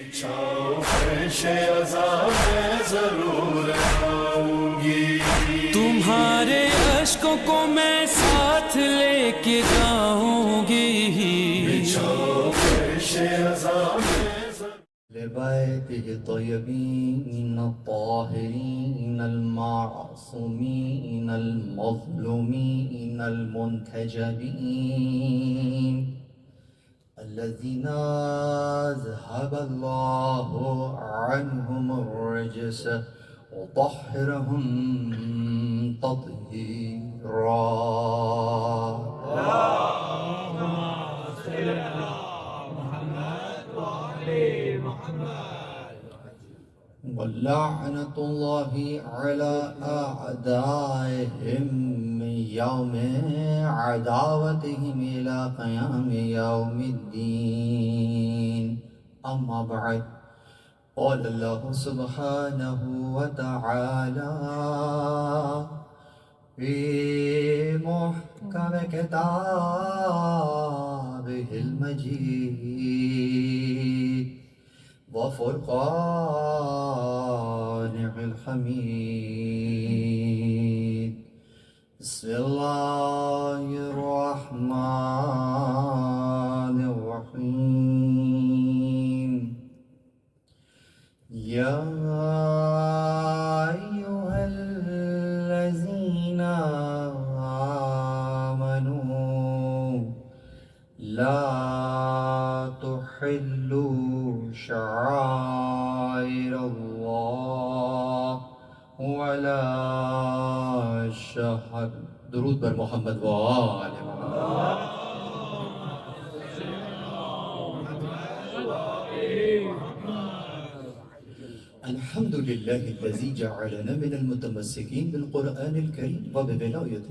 بچھاؤ فرش عذاب میں ضرور آؤں گی، تمہارے اشکوں کو میں ساتھ لے کے جاؤں گی، بچھاؤ فرش عذاب میں ضرور لبيته الطيبين الطاهرين المعصومين المظلومين المنتجبين الذين ذهب الله عنهم الرجس وطهرهم تطهيرا. ولعنة الله على أعدائهم من يوم عداوتهم إلى قيام يوم الدين. أما بعد، قال الله سبحانه وتعالى في محكم كتابه المجيد وفرقانه الحميد. بسم الله الرحمن الرحيم. يا أيها الذين آمنوا لا تحلوا شعائر الله ولا الشهر. درود بر محمد و آل محمد. الحمد لله الذي جعلنا من المتمسكين بالقرآن الكريم وبولاية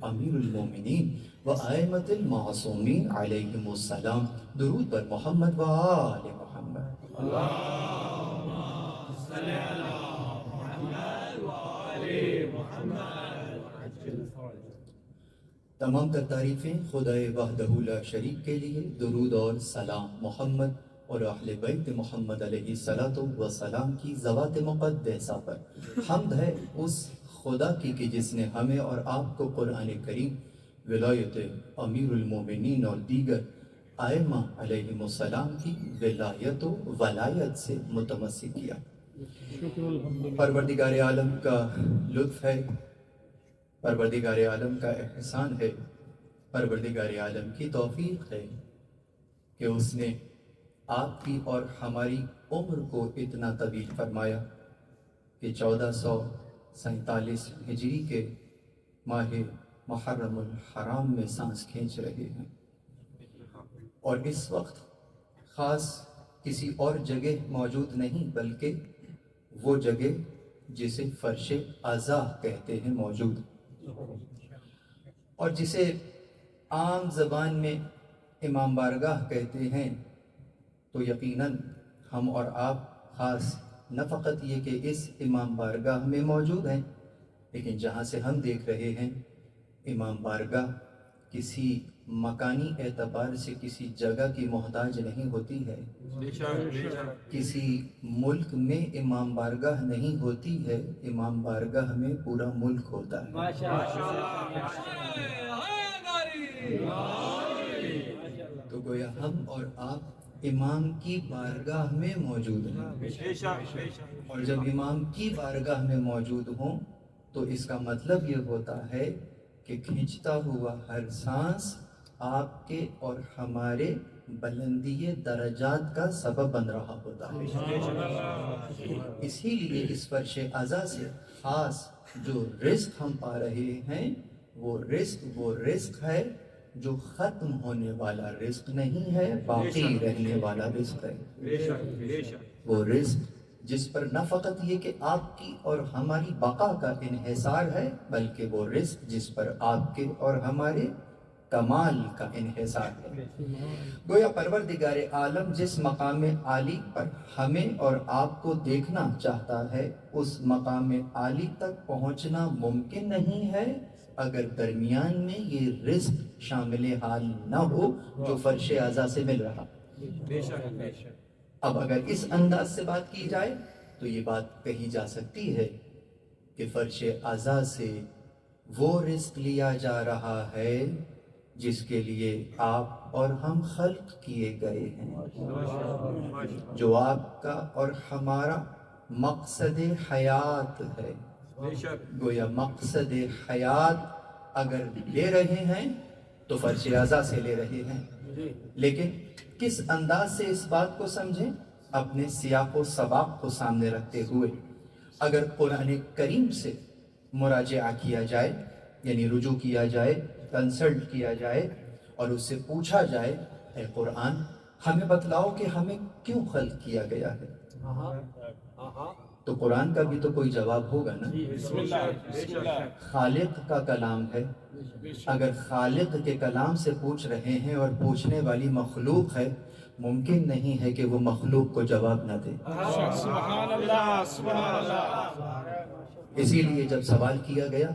أمير المؤمنين وأئمة المعصومين عليهم السلام. درود بر محمد و آل محمد. تمام تر تعریفیں خدائے وحدہ لا شریک کے لیے. درود اور سلام محمد اور اہل بیت محمد علیہ السلام کی ذوات مقدسہ پر. حمد ہے اس خدا کی کہ جس نے ہمیں اور آپ کو قرآن کریم، ولایت امیر المومنین اور دیگر ائمہ علیہم السلام کی ولایت و ولایت سے متمسک کیا. پروردگار عالم کا لطف ہے، پروردگار عالم کا احسان ہے، پروردگار عالم کی توفیق ہے کہ اس نے آپ کی اور ہماری عمر کو اتنا طویل فرمایا کہ 1447 ہجری کے ماہ محرم الحرام میں سانس کھینچ رہے ہیں، اور اس وقت خاص کسی اور جگہ موجود نہیں بلکہ وہ جگہ جسے فرش عزا کہتے ہیں موجود، اور جسے عام زبان میں امام بارگاہ کہتے ہیں. تو یقیناً ہم اور آپ خاص نہ فقط یہ کہ اس امام بارگاہ میں موجود ہیں، لیکن جہاں سے ہم دیکھ رہے ہیں امام بارگاہ کسی مکانی اعتبار سے کسی جگہ کی محتاج نہیں ہوتی ہے، کسی ملک میں امام بارگاہ نہیں ہوتی ہے، امام بارگاہ میں پورا ملک ہوتا ہے. تو گویا ہم اور آپ امام کی بارگاہ میں موجود ہیں، اور جب امام کی بارگاہ میں موجود ہوں تو اس کا مطلب یہ ہوتا ہے کہ کھینچتا ہوا ہر سانس آپ کے اور ہمارے بلندی درجات کا سبب بن رہا ہوتا ہے. اسی لیے اس فرش عزا سے خاص جو رزق ہم پا رہے ہیں وہ رزق ہے جو ختم ہونے والا رزق نہیں ہے، باقی رہنے والا رزق ہے. وہ رزق جس پر نہ فقط یہ کہ آپ کی اور ہماری بقا کا انحصار ہے، بلکہ وہ رزق جس پر آپ کے اور ہمارے کمال کا انحصار ہے. گویا پروردگار عالم جس مقام عالی پر ہمیں اور آپ کو دیکھنا چاہتا ہے، اس مقام عالی تک پہنچنا ممکن نہیں ہے اگر درمیان میں یہ رزق شامل حال نہ ہو جو فرش اعضا سے مل رہا. اب اگر اس انداز سے بات کی جائے تو یہ بات کہی جا سکتی ہے کہ فرش اعضاء سے وہ رزق لیا جا رہا ہے جس کے لیے آپ اور ہم خلق کیے گئے ہیں، جو آپ کا اور ہمارا مقصد حیات ہے۔ گویا مقصد حیات اگر لے رہے ہیں تو فرش اعضاء سے لے رہے ہیں، لیکن کس انداز سے اس بات کو سمجھیں؟ اپنے سیاق و سباق کو سامنے رکھتے ہوئے اگر قرآن کریم سے مراجعہ کیا جائے، یعنی رجوع کیا جائے، کنسلٹ کیا جائے اور اس سے پوچھا جائے، اے قرآن ہمیں بتلاؤ کہ ہمیں کیوں خلق کیا گیا ہے، تو قرآن کا بھی تو کوئی جواب ہوگا نا۔ خالق کا کلام ہے، اگر خالق کے کلام سے پوچھ رہے ہیں اور پوچھنے والی مخلوق ہے، ممکن نہیں ہے کہ وہ مخلوق کو جواب نہ دے۔ سبحان اللہ، سبحان اللہ۔ اسی لیے جب سوال کیا گیا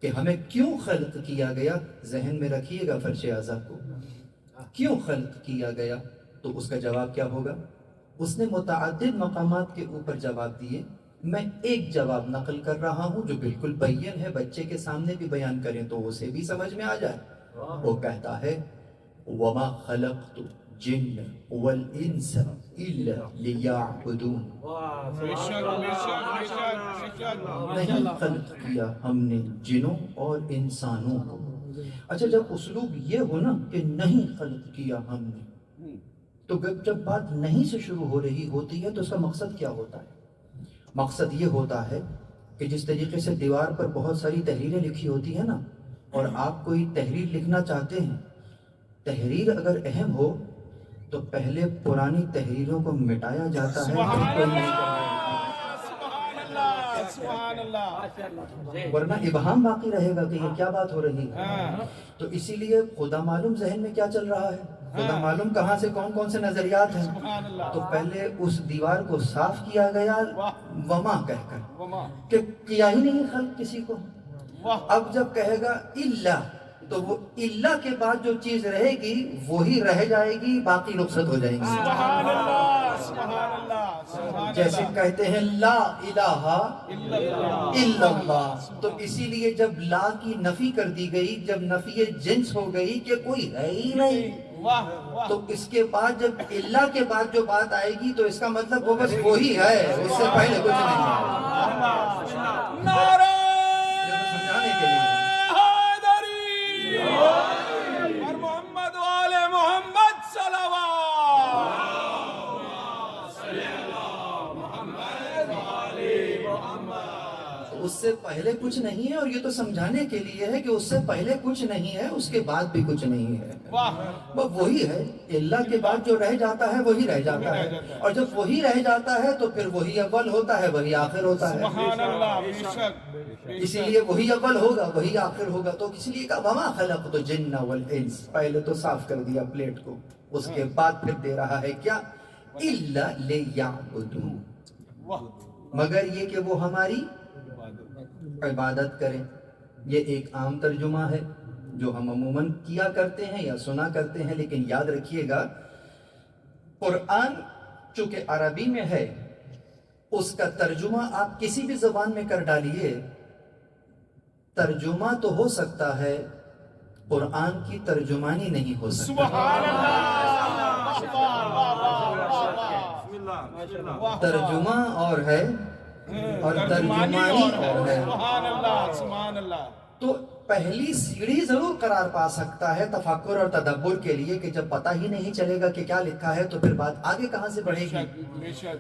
کہ ہمیں کیوں خلق کیا گیا، ذہن میں رکھیے گا فرش اعضاء کو، کیوں خلق کیا گیا، تو اس کا جواب کیا ہوگا؟ اس نے متعدد مقامات کے اوپر جواب دیے، میں ایک جواب نقل کر رہا ہوں جو بالکل بین ہے، بچے کے سامنے بھی بیان کریں تو اسے بھی سمجھ میں آ جائے۔ وہ کہتا ہے وَمَا خَلَقْتُ الْجِنَّ وَالْإِنسَ إِلَّا لِيَعْبُدُونَ، نہیں خلق کیا ہم نے جنوں اور انسانوں کو۔ اچھا جب اسلوب یہ ہو نا کہ نہیں خلق کیا ہم نے، تو جب بات نہیں سے شروع ہو رہی ہوتی ہے تو اس کا مقصد کیا ہوتا ہے؟ مقصد یہ ہوتا ہے کہ جس طریقے سے دیوار پر بہت ساری تحریریں لکھی ہوتی ہیں نا، اور آپ کوئی تحریر لکھنا چاہتے ہیں، تحریر اگر اہم ہو تو پہلے پرانی تحریروں کو مٹایا جاتا ہے، ورنہ ابہام باقی رہے گا کہ یہ کیا بات ہو رہی ہے۔ تو اسی لیے خدا معلوم ذہن میں کیا چل رہا ہے، خدا معلوم کہاں سے کون کون سے نظریات ہیں، تو پہلے اس دیوار کو صاف کیا گیا وما کہہ کر کہ کیا ہی نہیں خلق کسی کو۔ اب جب کہے گا الا، تو وہ الا کے بعد جو چیز رہے گی وہی رہ جائے گی، باقی رخصت ہو جائیں گی۔ جیسے کہتے ہیں لا الہ الا اللہ، تو اسی لیے جب لا کی نفی کر دی گئی، جب نفی جنس ہو گئی کہ کوئی ہے ہی نہیں، تو اس کے بعد جب اللہ کے بعد جو بات آئے گی تو اس کا مطلب وہ بس وہی ہے، اس سے پہلے کچھ نہیں ہے۔ سمجھانے کے لیے اور محمد والے محمد صلوات۔ اس سے پہلے کچھ نہیں ہے، اور یہ تو سمجھانے کے لیے ہے کہ اس سے پہلے کچھ نہیں ہے، اس کے بعد بھی کچھ نہیں ہے، وہ وہی ہے۔ اللہ کے بعد جو رہ جاتا ہے وہی رہ جاتا ہے، اور جب وہی رہ جاتا ہے تو پھر وہی اول ہوتا ہے، وہی آخر ہوتا ہے۔ سبحان اللہ، بے شک۔ اسی لیے وہی اول ہوگا، وہی آخر ہوگا، تو اس لیے کہا وَمَا خَلَقْتُ الْجِنَّ وَالْإِنسَ، پہلے تو صاف کر دیا پلیٹ کو، اس کے بعد پھر دے رہا ہے کیا؟ إِلَّا لِيَعْبُدُونَ، مگر یہ کہ وہ ہماری عبادت کریں۔ یہ ایک عام ترجمہ ہے جو ہم عموماً کیا کرتے ہیں یا سنا کرتے ہیں، لیکن یاد رکھیے گا قرآن چونکہ عربی میں ہے، اس کا ترجمہ آپ کسی بھی زبان میں کر ڈالیے، ترجمہ تو ہو سکتا ہے، قرآن کی ترجمانی نہیں ہو سکتا۔ سبحان اللہ، ترجمہ اور ہے اور ترجمانی اور ہے۔ سبحان اللہ، سبحان اللہ۔ تو پہلی سیڑھی ضرور قرار پا سکتا ہے تفکر اور تدبر کے لیے کہ جب پتہ ہی نہیں چلے گا کہ کیا لکھا ہے تو پھر بات آگے کہاں سے بڑھے گی۔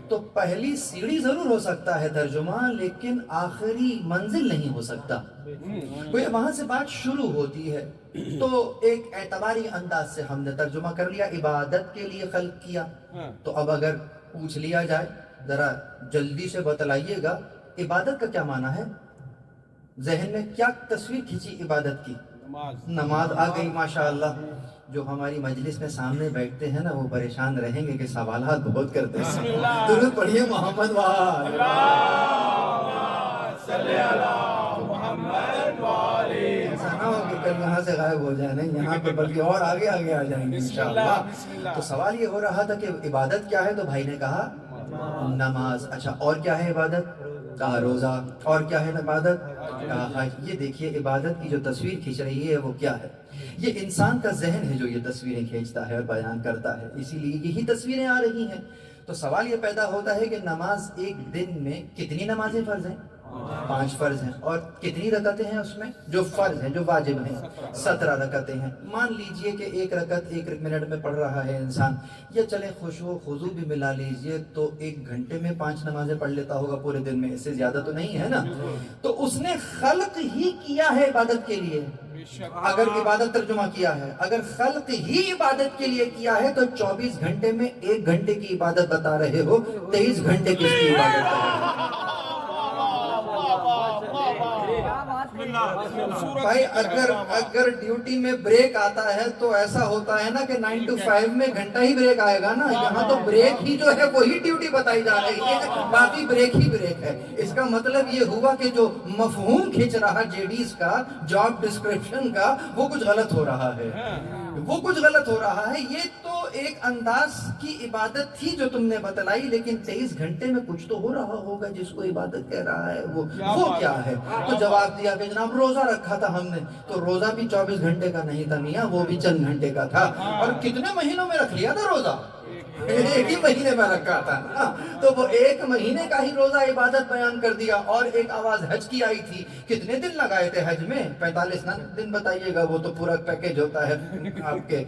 تو پہلی سیڑھی ضرور ہو سکتا ہے ترجمہ، لیکن آخری منزل نہیں ہو سکتا۔ کوئی وہاں سے بات شروع ہوتی ہے تو ایک اعتباری انداز سے ہم نے ترجمہ کر لیا، عبادت کے لیے خلق کیا۔ تو اب اگر پوچھ لیا جائے ذرا جلدی سے بتلائیے گا عبادت کا کیا معنی ہے؟ ذہن میں کیا تصویر کھینچی عبادت کی؟ نماز آ گئی ماشاءاللہ۔ جو ہماری مجلس میں سامنے بیٹھتے ہیں نا وہ پریشان رہیں گے کہ سوالات بہت کرتے ہیں۔ درود پڑھیے محمد وآلہ ایسا نہ ہو کہ کل یہاں سے غائب ہو جائے، نہیں یہاں پہ بلکہ اور آگے آگے آ جائیں گے انشاءاللہ۔ تو سوال یہ ہو رہا تھا کہ عبادت کیا ہے، تو بھائی نے کہا نماز۔ اچھا اور کیا ہے عبادت؟ کہا روزہ۔ اور کیا ہے عبادت؟ کہا حج۔ یہ دیکھیے عبادت کی جو تصویر کھینچ رہی ہے وہ کیا ہے؟ یہ انسان کا ذہن ہے جو یہ تصویریں کھینچتا ہے اور بیان کرتا ہے، اسی لیے یہی تصویریں آ رہی ہیں۔ تو سوال یہ پیدا ہوتا ہے کہ نماز ایک دن میں کتنی نمازیں فرض ہیں؟ 5 فرض ہیں۔ اور کتنی رکعتیں ہیں اس میں جو فرض ہیں جو واجب ہیں؟ 17 رکعتیں ہیں۔ مان لیجئے کہ ایک رکعت 1 منٹ میں پڑھ رہا ہے انسان، یا چلے خشوع و خضوع بھی ملا لیجئے تو 1 گھنٹے میں 5 نمازیں پڑھ لیتا ہوگا پورے دن میں، اس سے زیادہ تو نہیں ہے نا۔ تو اس نے خلق ہی کیا ہے عبادت کے لیے۔ اگر عبادت ترجمہ کیا ہے، اگر خلق ہی عبادت کے لیے کیا ہے تو 24 گھنٹے میں 1 گھنٹے کی عبادت بتا رہے ہو، 23 گھنٹے کس کی عبادت ہے؟ بھائی اگر ڈیوٹی میں بریک آتا ہے تو ایسا ہوتا ہے نا کہ 9 to 5 میں گھنٹہ ہی بریک آئے گا نا، یہاں تو بریک ہی جو ہے وہی ڈیوٹی بتائی جا رہی ہے، باقی بریک ہی بریک ہے۔ اس کا مطلب یہ ہوا کہ جو مفہوم کھینچ رہا JD's کا، جاب ڈسکرپشن کا، وہ کچھ غلط ہو رہا ہے، وہ کچھ غلط ہو رہا ہے۔ یہ تو ایک انداز کی عبادت تھی جو تم نے بتلائی، لیکن 23 گھنٹے میں کچھ تو ہو رہا ہوگا جس کو عبادت کہہ رہا ہے، وہ کیا ہے؟ تو جواب دیا کہ جناب روزہ رکھا تھا ہم نے، تو روزہ بھی 24 گھنٹے کا نہیں تھا میاں، وہ بھی چند گھنٹے کا تھا۔ اور کتنے مہینوں میں رکھ لیا تھا روزہ؟ ایک ہی مہینے میں رکھا تھا نا، تو وہ 1 مہینے کا ہی روزہ عبادت بیان کر دیا۔ اور ایک آواز حج کی آئی تھی، کتنے دن لگائے تھے حج میں؟ 45 دن بتائیے گا، وہ تو پورا پیکیج ہوتا ہے آپ کے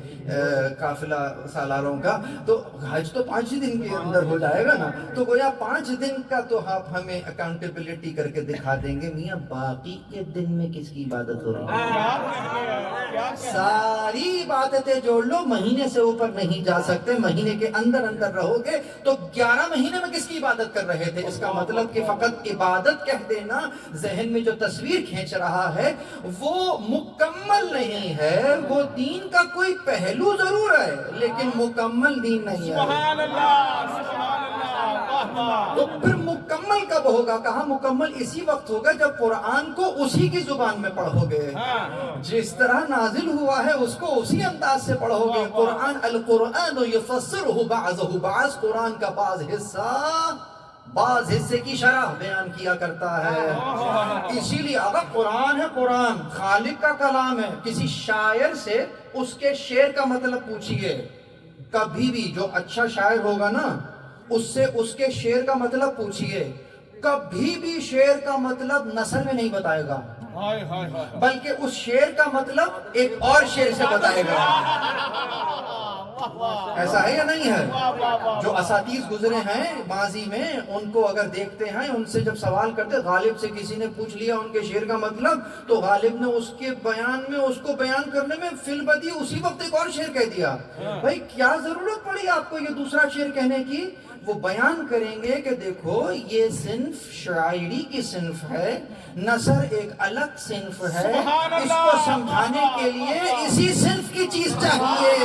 قافلہ سالاروں کا، تو حج تو 5 ہی دن کے اندر ہو جائے گا نا۔ تو گویا 5 دن کا تو آپ ہمیں اکاؤنٹیبلٹی کر کے دکھا دیں گے، میاں باقی کے دن میں کس کی عبادت ہو رہی ہے؟ ساری عبادتیں جوڑ لو، مہینے سے اوپر نہیں جا سکتے، مہینے کے اندر رہو گے تو 11 مہینے میں کس کی عبادت کر رہے تھے؟ اس کا مطلب کہ فقط عبادت کہہ دینا ذہن میں جو تصویر کھینچ رہا ہے وہ مکمل نہیں ہے، وہ دین کا کوئی پہلو ضرور ہے لیکن مکمل دین نہیں ہے۔ سبحان اللہ، سبحان اللہ۔ تو پھر مکمل کب ہوگا؟ کہاں مکمل اسی وقت ہوگا جب قرآن کو اسی کی زبان میں پڑھو گے، جس طرح نازل ہوا ہے اس کو اسی انداز سے پڑھو گے۔ قرآن القرآن یفسرہ بعضہ بعض، قرآن کا بعض حصے کی شرح بیان کیا کرتا ہے۔ اسی لیے اگر قرآن ہے، قرآن خالق کا کلام ہے، کسی شاعر سے اس کے شعر کا مطلب پوچھئے، کبھی بھی جو اچھا شاعر ہوگا نا اس سے اس کے شعر کا مطلب پوچھئے، کبھی بھی شعر کا مطلب نثر میں نہیں بتائے گا، بلکہ اس شعر کا مطلب ایک اور شعر سے بتائے گا۔ ایسا ہے یا نہیں ہے؟ جو اساتذ گزرے ہیں ماضی میں، ان کو اگر دیکھتے ہیں، ان سے جب سوال کرتے، غالب سے کسی نے پوچھ لیا ان کے شعر کا مطلب، تو غالب نے اس کے بیان میں، اس کو بیان کرنے میں فی البدیہہ اسی وقت ایک اور شعر کہہ دیا۔ بھائی کیا ضرورت پڑی آپ کو یہ دوسرا شعر کہنے کی؟ وہ بیان کریں گے کہ دیکھو یہ صنف شاعری کی صنف ہے، نثر ایک الگ صنف ہے، اس کو سمجھانے کے لیے اسی صنف کی چیز چاہیے۔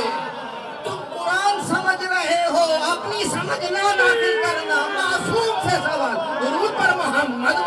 تم قرآن سمجھ رہے ہو، اپنی سمجھنا داخل کرنا، معصوم سے سوال، درود پر محمد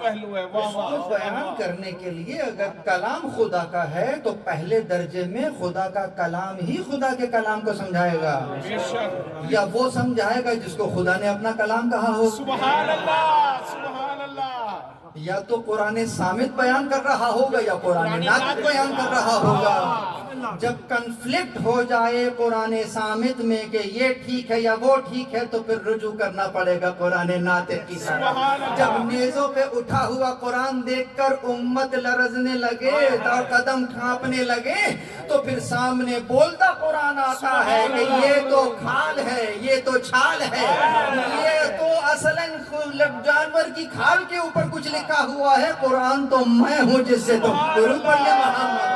پہلو ہے۔ اس کو بیان کرنے کے لیے اگر کلام خدا کا ہے تو پہلے درجے میں خدا کا کلام ہی خدا کے کلام کو سمجھائے گا، یا وہ سمجھائے گا جس کو خدا نے اپنا کلام کہا ہو۔ سبحان اللہ، سبحان اللہ۔ یا تو قرآن صامت بیان کر رہا ہوگا یا قرآن ناطق بیان کر رہا ہوگا۔ جب کنفلکٹ ہو جائے قرآن صامت میں کہ یہ ٹھیک ہے یا وہ ٹھیک ہے، تو پھر رجوع کرنا پڑے گا قرآن ناطق کی طرف۔ جب نیزوں پہ اٹھا ہوا قرآن دیکھ کر امت لرزنے لگے اور قدم کھانپنے لگے، تو پھر سامنے بولتا قرآن آتا ہے کہ یہ تو کھال ہے، یہ تو چھال ہے، یہ تو اصلاً جانور کی کھال کے اوپر کچھ لکھا ہوا ہے، قرآن تو میں ہوں جس سے تم درود پڑھ لے محمد۔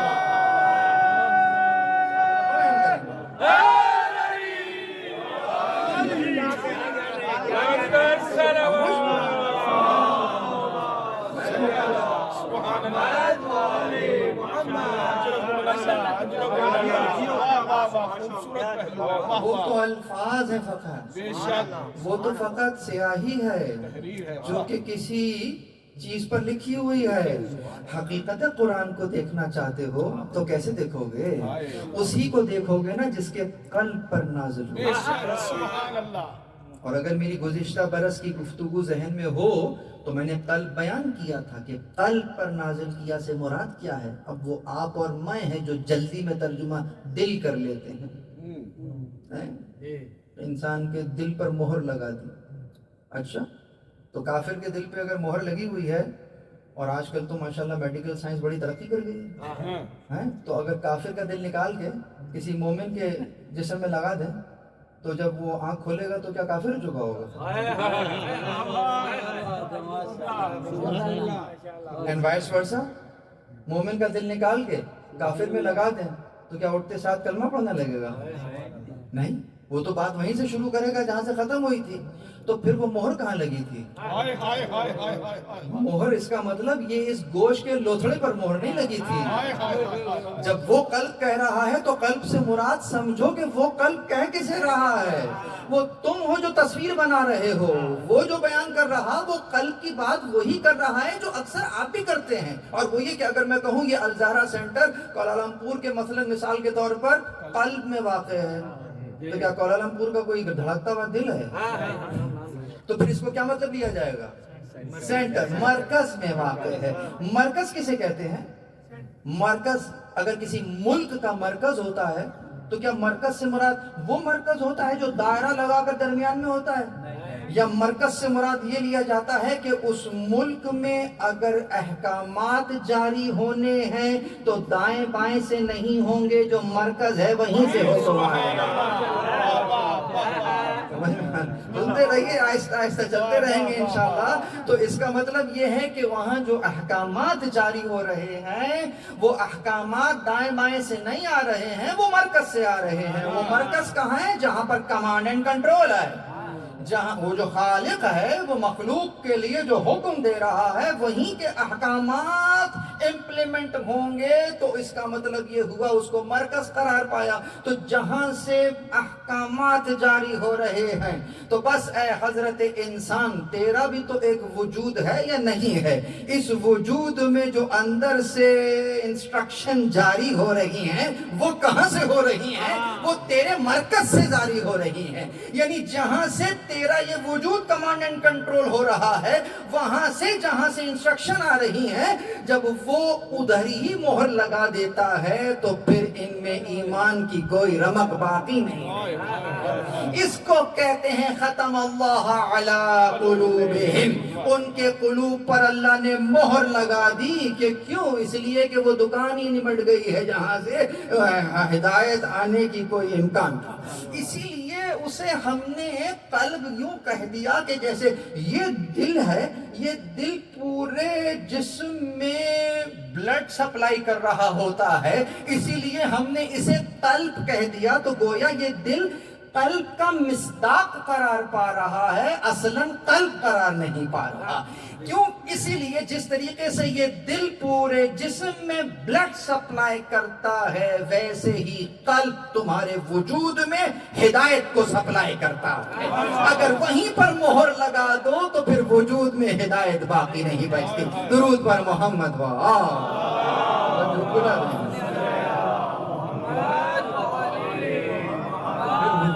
وہ تو الفاظ ہیں فقط، وہ تو فقط سیاہی ہے جو کہ کسی چیز پر لکھی ہوئی ہے. حقیقت قرآن کو دیکھنا چاہتے ہو تو کیسے دیکھو گے؟ اسی کو دیکھو گے نا جس کے قلب پر نازل ہو. سبحان اللہ. اور اگر میری گزشتہ برس کی گفتگو ذہن میں ہو تو میں نے قلب بیان کیا تھا کہ قلب پر نازل کیا سے مراد کیا ہے. اب وہ آپ اور میں ہیں جو جلدی میں ترجمہ دل کر لیتے ہیں. انسان کے دل پر مہر لگا دی. اچھا تو کافر کے دل پہ اگر مہر لگی ہوئی ہے، اور آج کل تو ماشاءاللہ میڈیکل سائنس بڑی ترقی کر گئی ہے، تو اگر کافر کا دل نکال کے کسی مومن کے جسم میں لگا دیں تو جب وہ آنکھ کھولے گا تو کیا کافر ہو چکا ہوگا؟ اینڈ وائس ورسا، مومن کا دل نکال کے کافر میں لگا دیں تو کیا اٹھتے ساتھ کلمہ پڑھنے لگے گا؟ نہیں، وہ تو بات وہیں سے شروع کرے گا جہاں سے ختم ہوئی تھی. تو پھر وہ مہر کہاں لگی تھی؟ مہر اس کا مطلب یہ اس گوشت کے لوتھڑے پر مہر نہیں لگی تھی. جب وہ قلب کہہ رہا ہے تو قلب سے مراد سمجھو کہ وہ قلب کہہ کسے رہا ہے. وہ تم ہو جو تصویر بنا رہے ہو، وہ جو بیان کر رہا وہ قلب کی بات وہی کر رہا ہے جو اکثر آپ بھی کرتے ہیں. اور وہ یہ کہ اگر میں کہوں یہ الزہرا سینٹر کوالالمپور کے مثلا مثال کے طور پر قلب میں واقع ہے، تو کیا کوالالمپور کا کوئی دھڑکتا ہوا دل ہے؟ تو پھر اس کو کیا مطلب لیا جائے گا؟ سینٹر، مرکز میں واقع ہے. مرکز کسے کہتے ہیں؟ مرکز اگر کسی ملک کا مرکز ہوتا ہے تو کیا مرکز سے مراد وہ مرکز ہوتا ہے جو دائرہ لگا کر درمیان میں ہوتا ہے، یا مرکز سے مراد یہ لیا جاتا ہے کہ اس ملک میں اگر احکامات جاری ہونے ہیں تو دائیں بائیں سے نہیں ہوں گے، جو مرکز ہے وہیں سے حکم آئے گا. سنتے رہیے، آہستہ آہستہ چلتے رہیں گے انشاءاللہ. تو اس کا مطلب یہ ہے کہ وہاں جو احکامات جاری ہو رہے ہیں وہ احکامات دائیں بائیں سے نہیں آ رہے ہیں، وہ مرکز سے آ رہے ہیں. وہ مرکز کہاں ہے؟ جہاں پر کمانڈ اینڈ کنٹرول ہے، جہاں وہ جو خالق ہے وہ مخلوق کے لیے جو حکم دے رہا ہے وہیں کے احکامات امپلیمنٹ ہوں گے. تو اس کا مطلب یہ ہوا اس کو مرکز قرار پایا. تو جہاں سے احکامات جاری ہو رہے ہیں تو بس اے حضرت انسان تیرا بھی تو ایک وجود ہے یا نہیں ہے؟ اس وجود میں جو اندر سے انسٹرکشن جاری ہو رہی ہیں وہ کہاں سے ہو رہی ہیں؟ وہ تیرے مرکز سے جاری ہو رہی ہیں. یعنی جہاں سے تیرا یہ وجود کمانڈ اینڈ کنٹرول ہو رہا ہے، وہاں سے جہاں سے انسٹرکشن آ رہی ہیں، جب وہ ادھر ہی مہر لگا دیتا ہے تو پھر ان میں ایمان کی کوئی رمق باقی نہیں. اس کو کہتے ہیں ختم اللہ علی قلوبہم. ان کے قلوب پر اللہ نے مہر لگا دی. کہ کیوں؟ اس لیے کہ وہ دکان ہی نمٹ گئی ہے جہاں سے ہدایت آنے کی کوئی امکان تھا. اسی لیے اسے ہم نے قلب یوں کہہ دیا کہ جیسے یہ دل ہے، یہ دل پورے جسم میں بلڈ سپلائی کر رہا ہوتا ہے، اسی لیے ہم نے اسے قلب کہہ دیا. تو گویا یہ دل قلب کا مصداق قرار پا رہا ہے، اصلاً قلب قرار نہیں پا رہا. کیوں؟ اسی لیے جس طریقے سے یہ دل پورے جسم میں بلڈ سپلائی کرتا ہے ویسے ہی قلب تمہارے وجود میں ہدایت کو سپلائی کرتا ہے. اگر وہیں پر مہر لگا دو تو پھر وجود میں ہدایت باقی نہیں بچتی. درود پر محمد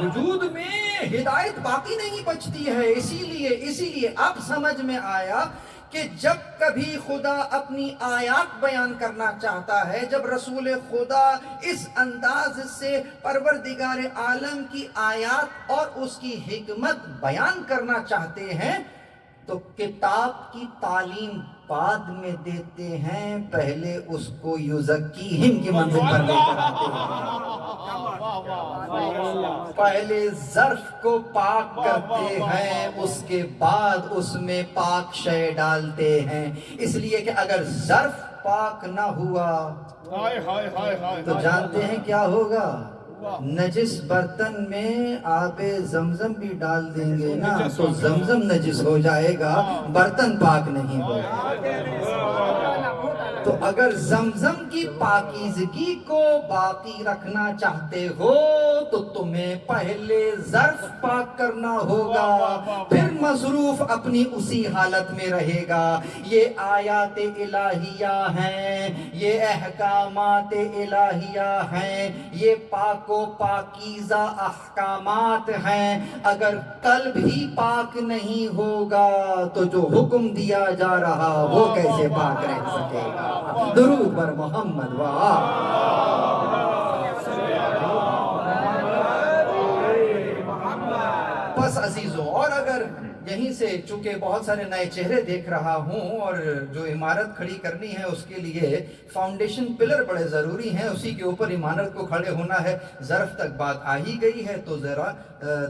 وجود میں ہدایت باقی نہیں بچتی ہے. اسی لیے اب سمجھ میں آیا کہ جب کبھی خدا اپنی آیات بیان کرنا چاہتا ہے، جب رسول خدا اس انداز سے پروردگار عالم کی آیات اور اس کی حکمت بیان کرنا چاہتے ہیں تو کتاب کی تعلیم بعد میں دیتے ہیں، پہلے اس کو یزکیہم کی منزل پر لے کر آتے ہیں. پہلے ظرف کو پاک کرتے ہیں، اس کے بعد اس میں پاک شے ڈالتے ہیں. اس لیے کہ اگر ظرف پاک نہ ہوا تو جانتے ہیں کیا ہوگا؟ نجس برتن میں آب زمزم بھی ڈال دیں گے نا تو زمزم نجس ہو جائے گا، برتن پاک نہیں ہوگا. تو اگر زمزم کی پاکیزگی کو باقی رکھنا چاہتے ہو تو تمہیں پہلے ظرف پاک کرنا ہوگا، پھر مصروف اپنی اسی حالت میں رہے گا۔ یہ آیات الہیہ ہیں، یہ احکامات الہیہ ہیں، یہ پاک و پاکیزہ احکامات ہیں۔ اگر قلب ہی پاک نہیں ہوگا تو جو حکم دیا جا رہا وہ کیسے پاک رہ سکے گا؟ درود بر محمد و آل۔ بس عزیزوں، اور اگر یہیں سے چونکہ بہت سارے نئے چہرے دیکھ رہا ہوں، اور جو عمارت کھڑی کرنی ہے اس کے لیے فاؤنڈیشن پلر بڑے ضروری ہیں، اسی کے اوپر عمارت کو کھڑے ہونا ہے۔ ظرف تک بات آ ہی گئی ہے تو ذرا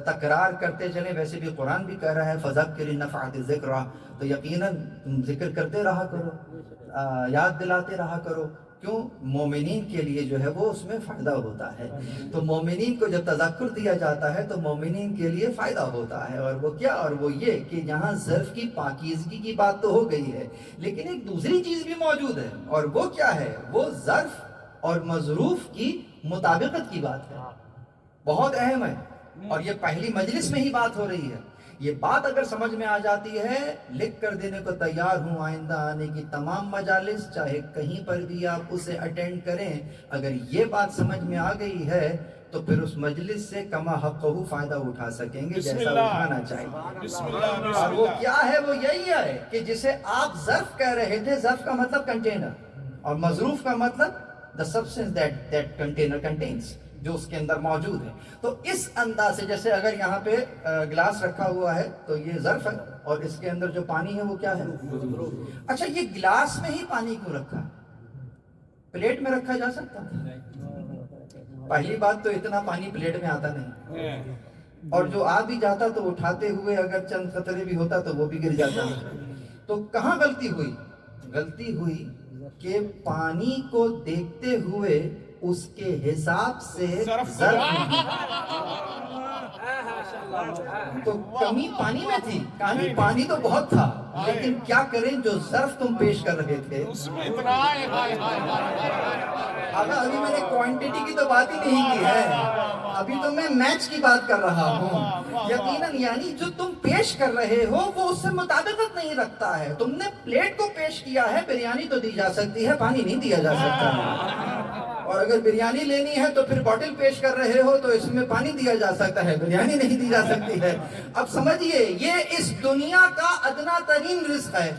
تکرار کرتے چلیں۔ ویسے بھی قرآن بھی کہہ رہا ہے فَذَكِّرِ نَفْعَتِ الذِّكْرَىٰ، تو یقیناً تم ذکر کرتے رہا کرو، یاد دلاتے رہا کرو۔ کیوں؟ مومنین کے لیے جو ہے وہ اس میں فائدہ ہوتا ہے۔ تو مومنین کو جب تذکر دیا جاتا ہے تو مومنین کے لیے فائدہ ہوتا ہے، اور وہ کیا؟ اور وہ یہ کہ یہاں ظرف کی پاکیزگی کی بات تو ہو گئی ہے، لیکن ایک دوسری چیز بھی موجود ہے، اور وہ کیا ہے؟ وہ ظرف اور مظروف کی مطابقت کی بات ہے، بہت اہم ہے، اور یہ پہلی مجلس میں ہی بات ہو رہی ہے۔ یہ بات اگر سمجھ میں آ جاتی ہے، لکھ کر دینے کو تیار ہوں آئندہ آنے کی تمام مجالس، چاہے کہیں پر بھی آپ اسے اٹینڈ کریں، اگر یہ بات سمجھ میں آ گئی ہے تو پھر اس مجلس سے کما حقہ فائدہ اٹھا سکیں گے جیسا اٹھانا چاہیے۔ اور وہ کیا ہے؟ وہ یہی ہے کہ جسے آپ ظرف کہہ رہے تھے، ظرف کا مطلب کنٹینر، اور مظروف کا مطلب the substance that container contains، جو اس کے اندر موجود ہے۔ تو اس انداز سے، جیسے اگر یہاں پہ گلاس رکھا ہوا ہے تو یہ ظرف ہے، اور اس کے اندر جو پانی ہے وہ کیا ہے؟ اچھا، یہ گلاس میں ہی پانی کیوں رکھا؟ پلیٹ میں رکھا جا سکتا تھا؟ پہلی بات تو اتنا پانی پلیٹ میں آتا نہیں، اور جو آ بھی جاتا تو اٹھاتے ہوئے اگر چند قطرے بھی ہوتا تو وہ بھی گر جاتا۔ تو کہاں غلطی ہوئی؟ غلطی ہوئی کہ پانی کو دیکھتے ہوئے اس کے حساب سے ظرف تو کمی پانی میں تھی، کمی پانی تو بہت تھا، لیکن کیا کریں جو ظرف تم پیش کر رہے تھے ابھی میں نے کوانٹٹی کی تو بات ہی نہیں کی ہے، ابھی تو میں میچ کی بات کر رہا ہوں۔ یقیناً یعنی جو تم پیش کر رہے ہو وہ اس سے مطابقت نہیں رکھتا ہے۔ تم نے پلیٹ کو پیش کیا ہے، بریانی تو دی جا سکتی ہے، پانی نہیں دیا جا سکتا، اور اگر بریانی لینی ہے تو پھر بوٹل پیش کر رہے ہو تو اس میں پانی دیا جا سکتا ہے، بریانی نہیں دی جا سکتی ہے۔ اب سمجھیے، یہ اس دنیا کا ادنا ترین رزق ہے۔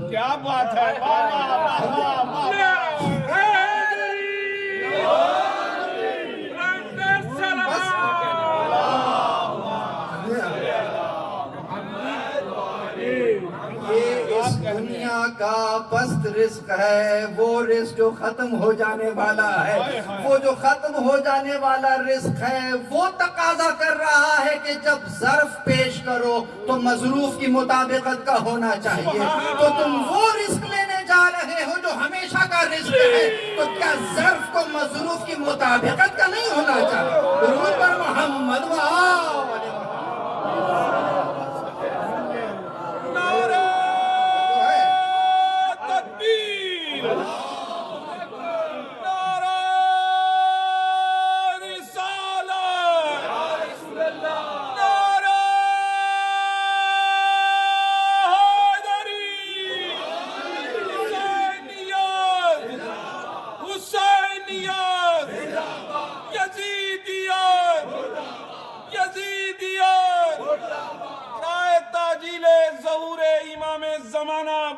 کیا بات ہے! دنیا کا پست رزق ہے، وہ رزق جو ختم ہو جانے والا ہے، وہ جو ختم ہو جانے والا رزق ہے وہ تقاضا کر رہا ہے کہ جب ظرف پیش کرو تو مظروف کی مطابقت کا ہونا چاہیے۔ تو تم وہ رزق لینے جا رہے ہو جو ہمیشہ کا رزق ہے، تو کیا ظرف کو مظروف کی مطابقت کا نہیں ہونا چاہیے؟ درود پر محمد و آل۔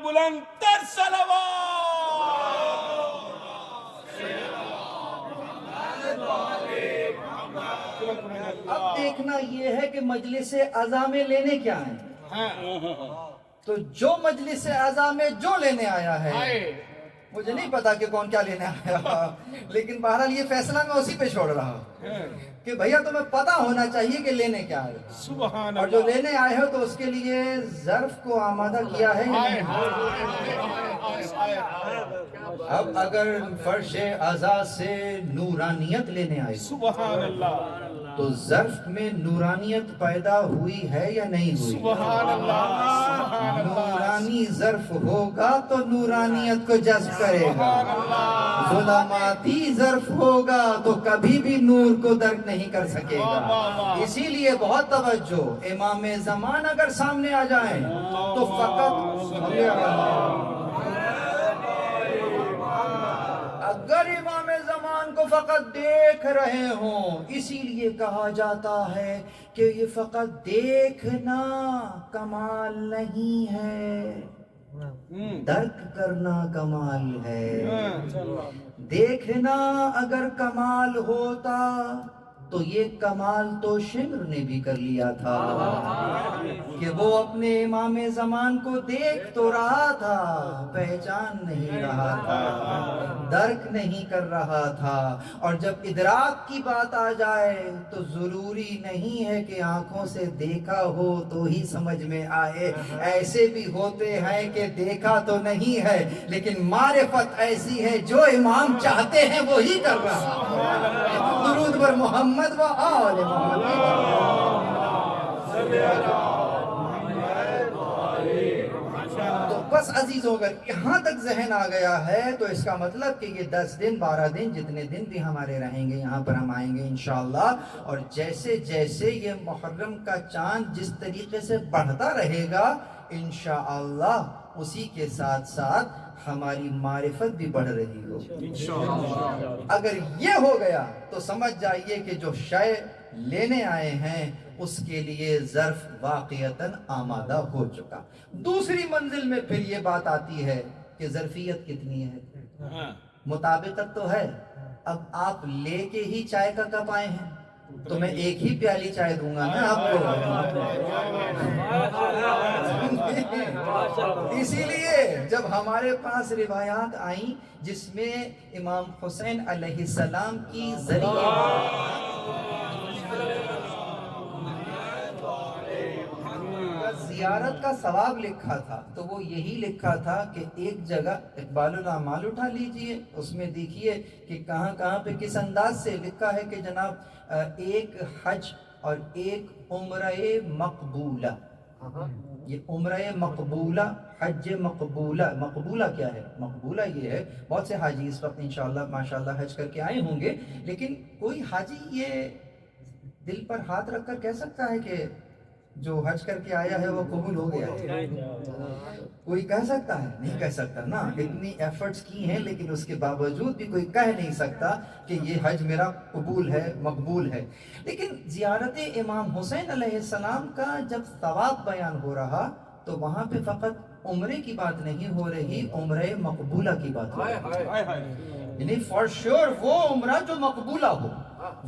بلند تر صلوات۔ اب دیکھنا یہ ہے کہ مجلس اعضاء میں لینے کیا ہیں۔ تو جو مجلس اعضاء میں جو لینے آیا ہے، مجھے نہیں پتا کہ کون کیا لینے آیا، لیکن بہرحال یہ فیصلہ میں اسی پہ چھوڑ رہا ہوں کہ بھیا تمہیں پتا ہونا چاہیے کہ لینے کیا آئے، سبحان اور جو لینے آئے ہو تو اس کے لیے ظرف کو آمادہ کیا ہے۔ اب اگر فرش اعضاء سے نورانیت لینے آئے، سبحان اللہ، تو ظرف میں نورانیت پیدا ہوئی ہے یا نہیں ہوئی؟ سبحان اللہ نورانی ظرف ہوگا تو نورانیت کو جذب کرے گا، ظلماتی ظرف ہوگا تو کبھی بھی نور کو درک نہیں کر سکے گا۔ اسی لیے بہت توجہ، امام زمان اگر سامنے آ جائیں تو فقط اگر امام زمان کو فقط دیکھ رہے ہوں، اسی لیے کہا جاتا ہے کہ یہ فقط دیکھنا کمال نہیں ہے، درک کرنا کمال ہے۔ دیکھنا اگر کمال ہوتا تو یہ کمال تو شمر نے بھی کر لیا تھا کہ وہ اپنے امام زمان کو دیکھ تو رہا تھا، پہچان نہیں رہا تھا، درک نہیں کر رہا تھا۔ اور جب ادراک کی بات آ جائے تو ضروری نہیں ہے کہ آنکھوں سے دیکھا ہو تو ہی سمجھ میں آئے، ایسے بھی ہوتے ہیں کہ دیکھا تو نہیں ہے لیکن معرفت ایسی ہے جو امام چاہتے ہیں وہی کر رہا ہے۔ درود بر محمد و آل محمد۔ تو بس عزیزوں، اگر یہاں تک ذہن آ گیا ہے تو اس کا مطلب کہ یہ 10 دن 12 دن جتنے دن بھی ہمارے رہیں گے یہاں پر ہم آئیں گے انشاءاللہ، اور جیسے جیسے یہ محرم کا چاند جس طریقے سے بڑھتا رہے گا انشاءاللہ اسی کے ساتھ ساتھ ہماری معرفت بھی بڑھ رہی ہو۔ اگر یہ ہو گیا تو سمجھ جائیے کہ جو شے لینے آئے ہیں اس کے لیے ظرف واقعتاً آمادہ ہو چکا۔ دوسری منزل میں پھر یہ بات آتی ہے کہ ظرفیت کتنی ہے، مطابقت تو ہے۔ اب آپ لے کے ہی چائے کا کپ آئے ہیں تو میں ایک ہی پیالی چائے دوں گا نا آپ کو۔ اسی لیے جب ہمارے پاس روایات آئیں جس میں امام حسین علیہ السلام کی زیارت کا ثواب لکھا تھا تو وہ یہی لکھا تھا کہ ایک جگہ اقبال الاعمال اٹھا لیجئے، اس میں دیکھیے کہ کہاں کہاں پہ کس انداز سے لکھا ہے کہ جناب ایک حج اور ایک عمرہ مقبولہ۔ یہ عمرہ مقبولہ، حج مقبولہ، مقبولہ کیا ہے؟ مقبولہ یہ ہے، بہت سے حاجی اس وقت انشاءاللہ ماشاءاللہ حج کر کے آئے ہوں گے، لیکن کوئی حاجی یہ دل پر ہاتھ رکھ کر کہہ سکتا ہے کہ جو حج کر کے آیا ہے وہ قبول ہو گیا ہے؟ کوئی کہہ سکتا ہے؟ نہیں کہہ سکتا نا۔ اتنی ایفرٹس کی ہیں لیکن اس کے باوجود بھی کوئی کہہ نہیں سکتا کہ یہ حج میرا قبول ہے، مقبول ہے۔ لیکن زیارت امام حسین علیہ السلام کا جب ثواب بیان ہو رہا تو وہاں پہ فقط عمرے کی بات نہیں ہو رہی، عمرہ مقبولہ کی بات ہو رہی، یعنی فار شیور وہ عمرہ جو مقبولہ ہو،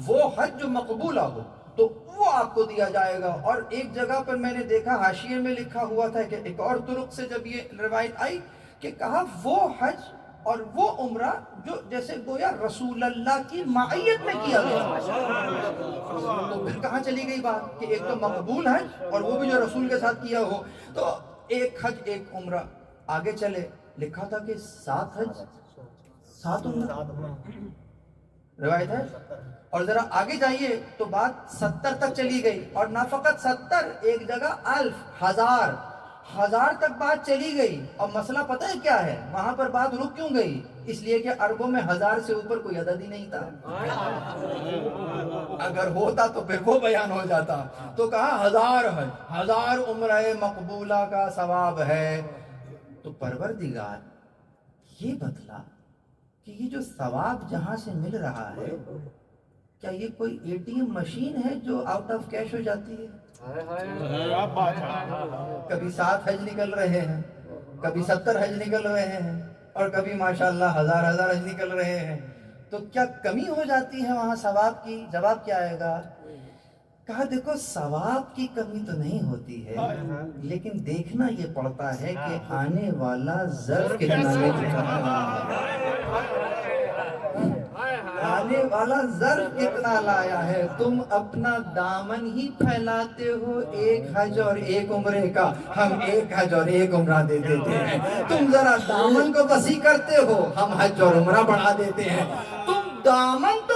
وہ حج جو مقبولہ ہو تو وہ آپ کو دیا جائے گا۔ اور ایک جگہ پر میں نے دیکھا حاشیے میں لکھا ہوا تھا کہ ایک اور طرق سے جب یہ روایت آئی کہ کہا وہ حج اور وہ عمرہ جو جیسے گویا رسول اللہ کی معیت میں کیا گیا، تو پھر کہاں چلی گئی بات کہ ایک تو مقبول حج اور وہ بھی جو رسول کے ساتھ کیا ہو۔ تو ایک حج ایک عمرہ، آگے چلے لکھا تھا کہ 7 حج 7 عمرہ روایت ہے، اور ذرا آگے جائیے تو بات 70 تک چلی گئی، اور نہ فقط 70، ایک جگہ 1000 1000 تک بات چلی گئی۔ اور مسئلہ پتہ ہے کیا ہے وہاں پر بات رک کیوں گئی؟ اس لیے کہ عربوں میں 1000 سے اوپر کوئی عدد ہی نہیں تھا، اگر ہوتا تو پھر وہ بیان ہو جاتا۔ تو کہا 1000 حج 1000 عمرہ مقبولہ کا ثواب ہے۔ تو پروردگار یہ بتلا کہ یہ جو ثواب جہاں سے مل رہا ہے کیا یہ کوئی ATM مشین ہے جو آؤٹ آف کیش ہو جاتی ہے؟ کبھی 7 حج نکل رہے ہیں، کبھی 70 حج نکل رہے ہیں، اور کبھی ماشاءاللہ 1000 حج نکل رہے ہیں، تو کیا کمی ہو جاتی ہے وہاں ثواب کی؟ جواب کیا آئے گا؟ کہا دیکھو ثواب کی کمی تو نہیں ہوتی ہے، لیکن دیکھنا یہ پڑتا ہے کہ آنے والا ظرف کتنا آنے والا ظرف کتنا لایا ہے۔ تم اپنا دامن ہی پھیلاتے ہو ایک حج اور ایک عمرے کا، ہم ایک حج اور ایک عمرہ دے دیتے ہیں۔ تم ذرا دامن کو وسیع کرتے ہو، ہم حج اور عمرہ بڑھا دیتے ہیں۔ تم دامن تو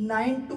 9 to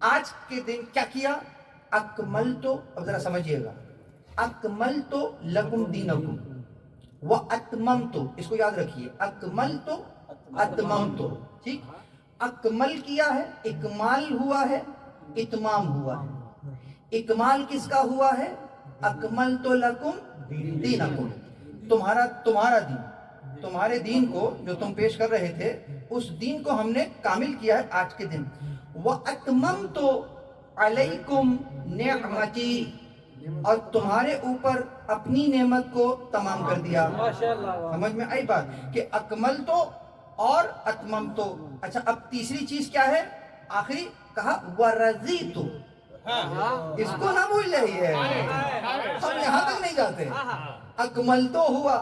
آج کے دن کیا کیا؟ اکمل تو، اب ذرا سمجھیے گا، اکمل تو لکم دینکم و اتمم تو، اس کو یاد رکھیے، اکمل تو اتمم تو، ٹھیک؟ اکمل کیا ہے، اکمال ہوا ہے، اتمام ہوا ہے۔ اکمال کس کا ہوا ہے؟ اکمل تو لکم دینکم، تمہارا دین، تمہارے دین کو جو تم پیش کر رہے تھے اس دین کو ہم نے کامل کیا ہے آج کے دن۔ وَأَتْمَمْتُ عَلَيْكُمْ نِعْمَتِي، اور تمہارے اوپر اپنی نعمت کو تمام کر دیا۔ سمجھ میں آئی بات کہ اکمل تو اور اتمم تو۔ اچھا اب تیسری چیز کیا ہے؟ آخری کہا وَرَضِيتُ، اس کو نہ بھول جائیے، ہم یہاں تک نہیں جاتے۔ اکمل تو ہوا،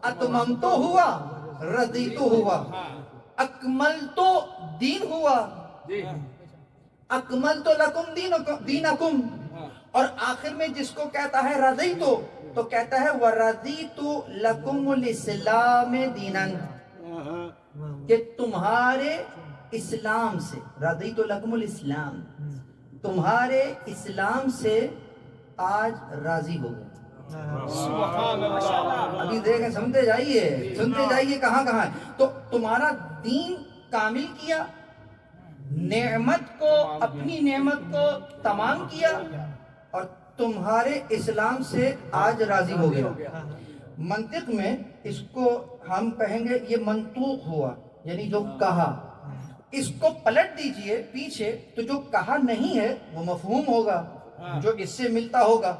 اتمم تو ہوا، رضی تو ہوا، اکمل تو دین ہوا، اکمل تو لکم دینکم، اور آخر میں جس کو کہتا ہے رضی تو کہتا ہے وَرَضِيتُ لَكُمُ الْإِسْلَامِ دِينًا، کہ تمہارے اسلام سے، رضیت لکم الاسلام، تمہارے اسلام سے آج راضی ہو گئے۔ سبحان اللہ۔ ابھی دیکھیں، سنتے جائیے کہاں کہاں ہے۔ تو تمہارا دین کامل کیا، نعمت کو، اپنی نعمت کو تمام کیا، اور تمہارے اسلام سے آج راضی ہو گیا۔ منطق میں اس کو ہم کہیں گے یہ منطوق ہوا، یعنی جو کہا۔ اس کو پلٹ دیجئے پیچھے تو جو کہا نہیں ہے وہ مفہوم ہوگا، جو اس سے ملتا ہوگا۔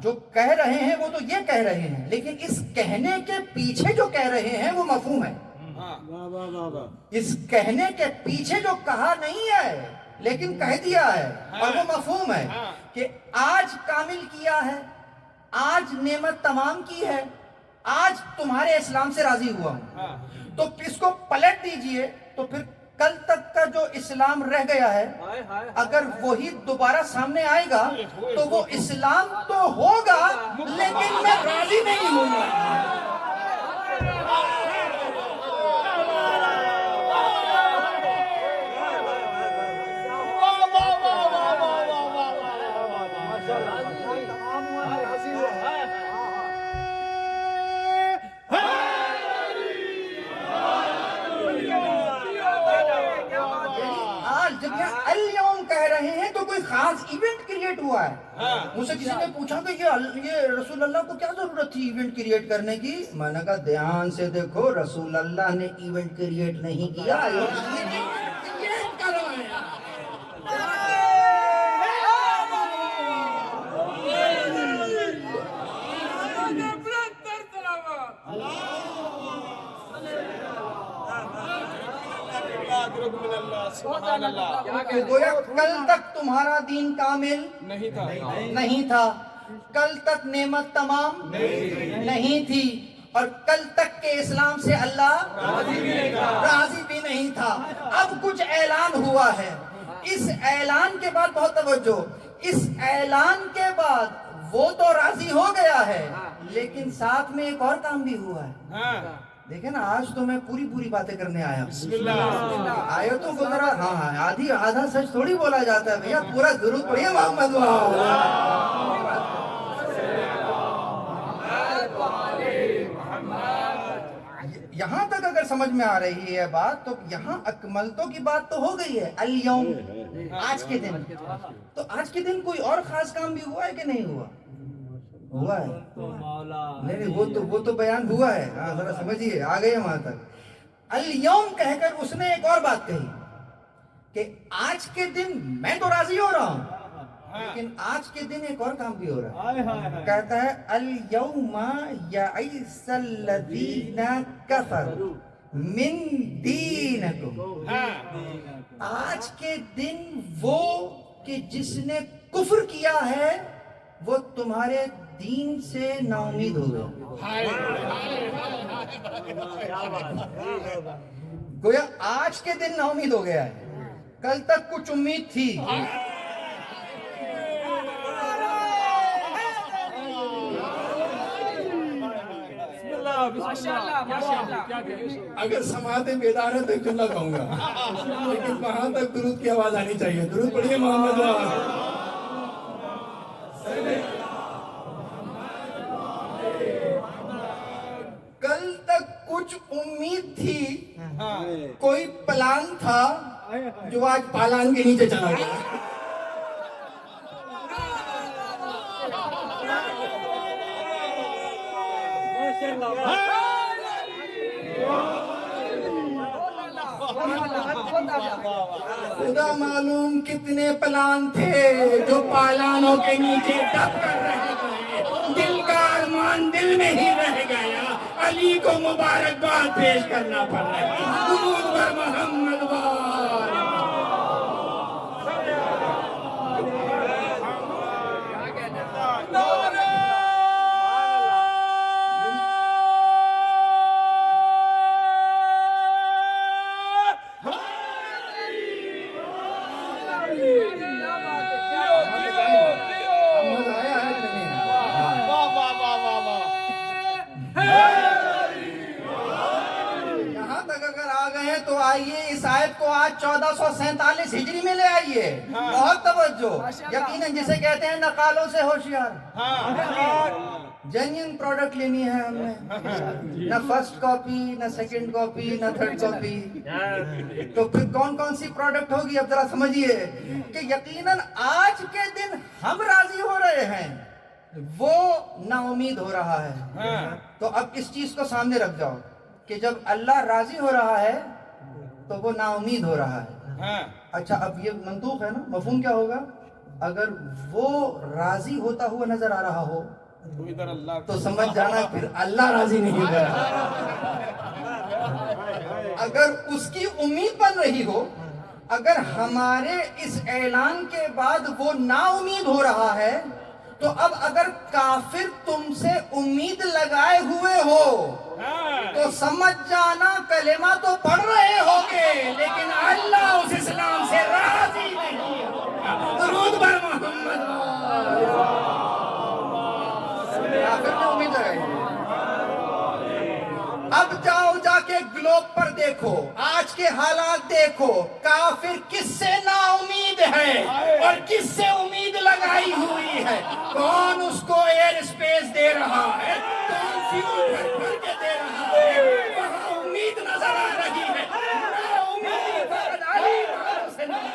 جو کہہ رہے ہیں وہ تو یہ کہہ رہے ہیں، لیکن اس کہنے کے پیچھے جو کہہ رہے ہیں وہ مفہوم ہے۔ اس کہنے کے پیچھے جو کہا نہیں ہے لیکن کہہ دیا ہے، اور وہ مفہوم ہے کہ آج کامل کیا ہے، آج نعمت تمام کی ہے، آج تمہارے اسلام سے راضی ہوا ہوں۔ تو اس کو پلٹ دیجئے تو پھر کل تک کا جو اسلام رہ گیا ہے اگر وہی دوبارہ سامنے آئے گا تو وہ اسلام تو ہوگا لیکن میں راضی نہیں ہوں گا۔ جب یہاں اليوم کہہ رہے ہیں تو کوئی خاص ایونٹ کریٹ ہوا ہے۔ مجھ سے کسی نے پوچھا کہ یہ رسول اللہ کو کیا ضرورت تھی ایونٹ کریٹ کرنے کی؟ میں نے کہا دھیان سے دیکھو، رسول اللہ نے ایونٹ کریٹ نہیں کیا، گویا کل تک تمہارا دین کامل نہیں تھا، کل تک نعمت تمام نہیں تھی، اور کل تک کے اسلام سے اللہ راضی بھی نہیں تھا۔ اب کچھ اعلان ہوا ہے، اس اعلان کے بعد بہت توجہ، اس اعلان کے بعد وہ تو راضی ہو گیا ہے لیکن ساتھ میں ایک اور کام بھی ہوا ہے۔ دیکھیں نا، آج تو میں پوری باتیں کرنے آیا ہوں۔ آیتوں کو ذرا آدھا سچ تھوڑی بولا جاتا ہے بھیا، پورا درود پڑھیے محمد یہاں تک اگر سمجھ میں آ رہی ہے بات تو یہاں اکملتوں کی بات تو ہو گئی ہے۔ اليوم، آج کے دن، تو آج کے دن کوئی اور خاص کام بھی ہوا ہے کہ نہیں ہوا؟ ہوا ہے، نہیں وہ تو بیان ہوا ہے، ذرا سمجھیے، آ گئے وہاں تک۔ اليوم کہہ کر اس نے ایک اور بات کہی کہ آج کے دن میں تو راضی ہو رہا ہوں لیکن آج کے دن ایک اور کام بھی ہو رہا ہے۔ کہتا ہے اليوم یئس الذین کفروا من دینکم، آج کے دن وہ کہ جس نے کفر کیا ہے وہ تمہارے دین سے نا امید ہو گیا۔ گویا آج کے دن نا امید ہو گیا ہے، کل تک کچھ امید تھی۔ اگر سماعتیں بیدار ہیں تو ایک جملہ کہوں گا، لیکن وہاں وہاں تک درود کی آواز آنی چاہیے. درود پڑھیے محمد وہاں. کل تک کچھ امید تھی, کوئی پلان تھا جو آج پالان کے نیچے چلا گیا. خدا معلوم کتنے پلان تھے جو پالانوں کے نیچے دب کر رہ گئے. دل کا ارمان دل میں ہی رہ گیا. علی کو مبارکباد پیش کرنا پڑ رہا ہے. درود بر محمد وال. تو آئیے اس آیت کو آج 1447 ہجری میں لے آئیے. بہت توجہ. یقیناً جسے کہتے ہیں نقالوں سے ہوشیار. جینین پروڈکٹ لینی ہے ہم نے, نہ فرسٹ کاپی, نہ سیکنڈ کاپی, نہ تھرڈ کاپی. تو پھر کون کون سی پروڈکٹ ہوگی اب ذرا سمجھیے کہ یقیناً آج کے دن ہم راضی ہو رہے ہیں, وہ نا امید ہو رہا ہے. تو اب اس چیز کو سامنے رکھ جاؤ کہ جب اللہ راضی ہو رہا ہے تو وہ نا امید ہو رہا ہے. اچھا اب یہ منطوق ہے نا, مفہوم کیا ہوگا؟ اگر وہ راضی ہوتا ہوا نظر آ رہا ہو تو سمجھ جانا پھر اللہ راضی نہیں ہو رہا. اگر اس کی امید بن رہی ہو, اگر ہمارے اس اعلان کے بعد وہ نا امید ہو رہا ہے, تو اب اگر کافر تم سے امید لگائے ہوئے ہو تو سمجھ جانا کلمہ تو پڑھ رہے ہوگے لیکن اللہ اس اسلام سے راضی نہیں ہوگا. درود بر محمد. کافر نے امید لگائی. اب جاؤ جا کے گلوب پر دیکھو, آج کے حالات دیکھو, کافر کس سے نا امید ہے اور کس سے امید لگائی ہوئی ہے. کون اس کو ایئر اسپیس دے رہا ہے, کون فیول بھر کے دے رہا ہے. وہاں امید نظر آ رہی ہے. نا امید فقط علی محمد سے نہیں.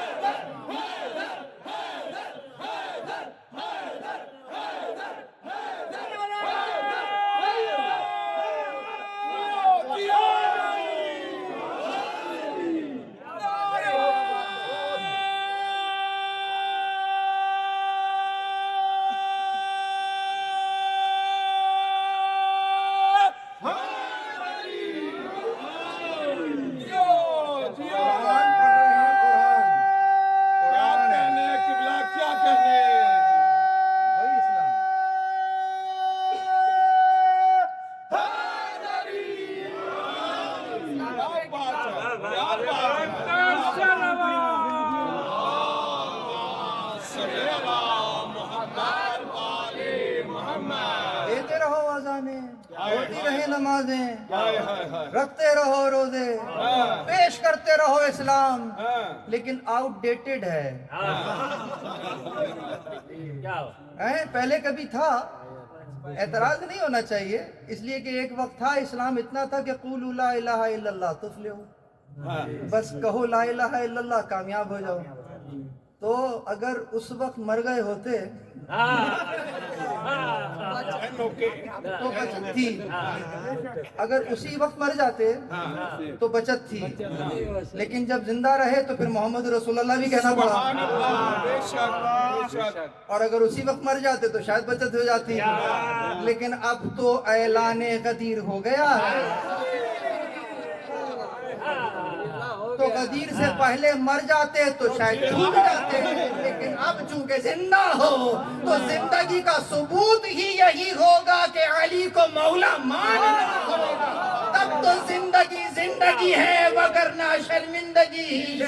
ہوتی رہے نمازیں, رکھتے رہو روزے, پیش کرتے رہو اسلام, لیکن آؤٹ ڈیٹڈ ہے. پہلے کبھی تھا, اعتراض نہیں ہونا چاہیے, اس لیے کہ ایک وقت تھا اسلام اتنا تھا کہ قولوا لا الہ الا اللہ تفلحوا, بس کہو لا الہ الا اللہ کامیاب ہو جاؤ. تو اگر اس وقت مر گئے ہوتے تو بچت تھی, اگر اسی وقت مر جاتے تو بچت تھی, لیکن جب زندہ رہے تو پھر محمد رسول اللہ بھی کہنا پڑا, اور اگر اسی وقت مر جاتے تو شاید بچت ہو جاتی, لیکن اب تو اعلان غدیر ہو گیا ہے. تو غدیر سے پہلے مر جاتے تو شاید چھوٹ جاتے, لیکن اب چونکہ زندہ ہو تو زندگی کا ثبوت ہی یہی ہوگا کہ علی کو مولا ماننا ہوگا. تب تو زندگی زندگی ہے, وگرنہ شرمندگی ہی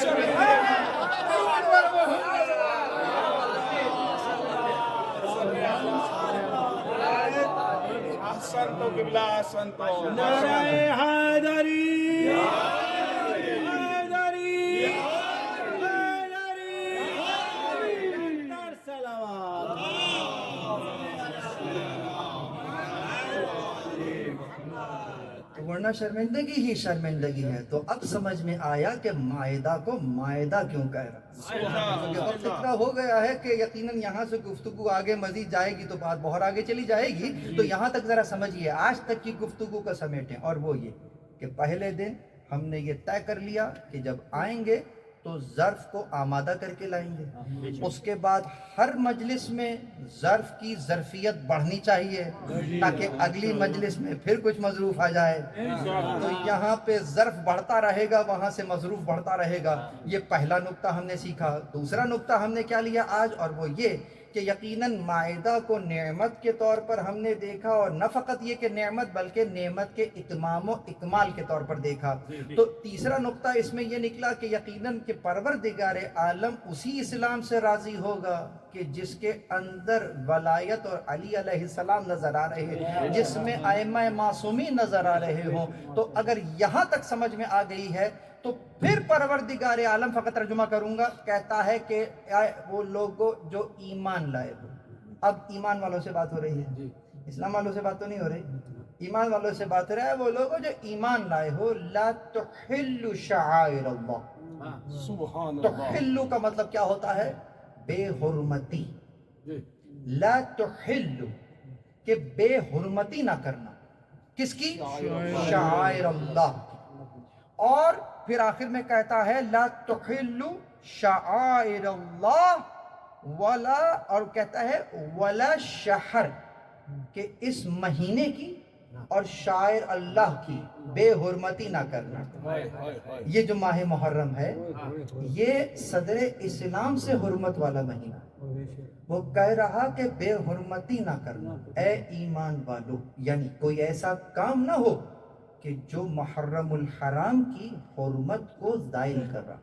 سنتو قبلہ سنتو نعرہ حیدری. ورنہ شرمندگی ہی شرمندگی ہے. تو اب سمجھ میں آیا کہ مائدہ کو مائدہ کیوں کہہ رہا. کیونکہ وقت اتنا ہو گیا ہے کہ یقیناً یہاں سے گفتگو آگے مزید جائے گی تو بات بہت آگے چلی جائے گی. تو یہاں تک ذرا سمجھیے آج تک کی گفتگو کو سمیٹیں. اور وہ یہ کہ پہلے دن ہم نے یہ طے کر لیا کہ جب آئیں گے تو ظرف کو آمادہ کر کے لائیں گے. اس کے بعد ہر مجلس میں ظرف کی ظرفیت بڑھنی چاہیے تاکہ اگلی مجلس میں پھر کچھ مصروف آ جائے. تو یہاں پہ ظرف بڑھتا رہے گا, وہاں سے مصروف بڑھتا رہے گا. یہ پہلا نکتہ ہم نے سیکھا. دوسرا نکتہ ہم نے کیا لیا آج, اور وہ یہ کہ یقیناً مائدہ کو نعمت کے طور پر ہم نے دیکھا, اور نہ فقط یہ کہ نعمت بلکہ نعمت کے اتمام و اکمال کے طور پر دیکھا. تو تیسرا نقطہ اس میں یہ نکلا کہ یقیناً کہ پروردگار عالم اسی اسلام سے راضی ہوگا کہ جس کے اندر ولایت اور علی علیہ السلام نظر آ رہے ہیں, جس میں ائمہ معصومین نظر آ رہے ہوں. تو اگر یہاں تک سمجھ میں آ گئی ہے تو پھر پروردگار عالم, فقط ترجمہ کروں گا, کہتا ہے کہ وہ لوگ جو ایمان لائے ہو. اب ایمان والوں سے بات ہو رہی ہے, اسلام والوں سے بات تو نہیں ہو رہی. ایمان والوں سے بات ہو رہا ہے, وہ لوگ جو ایمان لائے ہو. لا تحل شعائر اللہ. سبحان تحل کا مطلب کیا ہوتا ہے؟ بے حرمتی. لا تحل کہ بے حرمتی نہ کرنا. کس کی؟ شعائر اللہ. اور پھر آخر میں کہتا ہے لا تحل شعائر اللہ ولا, اور کہتا ہے ولا شہر, کہ اس مہینے کی اور شاعر اللہ کی بے حرمتی نہ کرنا. یہ جو ماہ محرم ہے یہ صدر اسلام سے حرمت والا مہینہ ہے. وہ کہہ رہا کہ بے حرمتی نہ کرنا. اے ایمان والو, یعنی کوئی ایسا کام نہ ہو کہ جو محرم الحرام کی حرمت کو زائل کر رہا.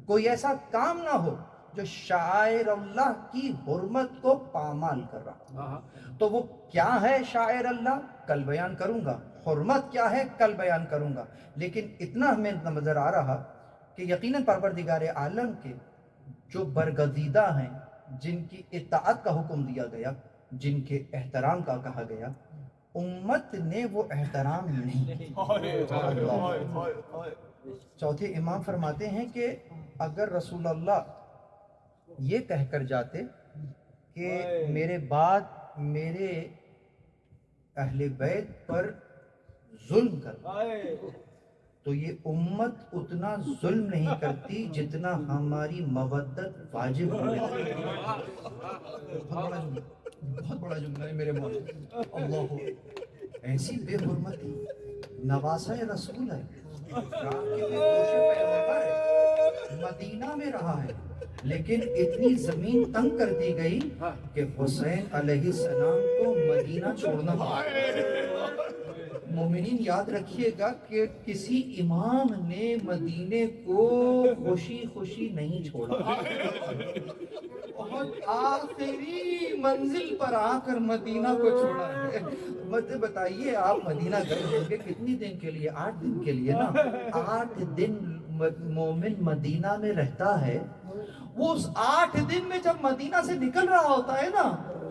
کوئی ایسا کام نہ ہو جو شاعر اللہ کی حرمت کو پامال کر رہا. تو وہ کیا ہے شاعر اللہ, کل بیان کروں گا. حرمت کیا ہے کل بیان کروں گا. لیکن اتنا ہمیں نظر آ رہا کہ یقیناً پروردگار عالم کے جو برگزیدہ ہیں, جن کی اطاعت کا حکم دیا گیا, جن کے احترام کا کہا گیا, امت نے وہ احترام نہیں. چوتھے امام فرماتے ہیں کہ اگر رسول اللہ یہ کہہ کر جاتے کہ میرے بعد میرے اہل بیت پر ظلم کر, تو یہ امت اتنا ظلم نہیں کرتی جتنا ہماری مودت واجب ہے. بہت بڑا جملہ ہے میرے مولا. اللہ, ایسی بے حرمتی نواسہ رسول ہے, مدینہ میں رہا ہے, لیکن اتنی زمین تنگ کر دی گئی کہ حسین علیہ السلام کو مدینہ چھوڑنا پڑا. مومنین یاد رکھیے گا کہ کسی امام نے مدینے کو خوشی خوشی نہیں چھوڑا. بہت آخری منزل پر آ کر مدینہ کو چھوڑا ہے. مجھے بتائیے آپ مدینہ گئے ہوں گے کتنی دن کے لیے؟ 8 دن کے لیے نا. 8 دن مومن مدینہ میں رہتا ہے. وہ اس 8 دن میں جب مدینہ سے نکل رہا ہوتا ہے نا,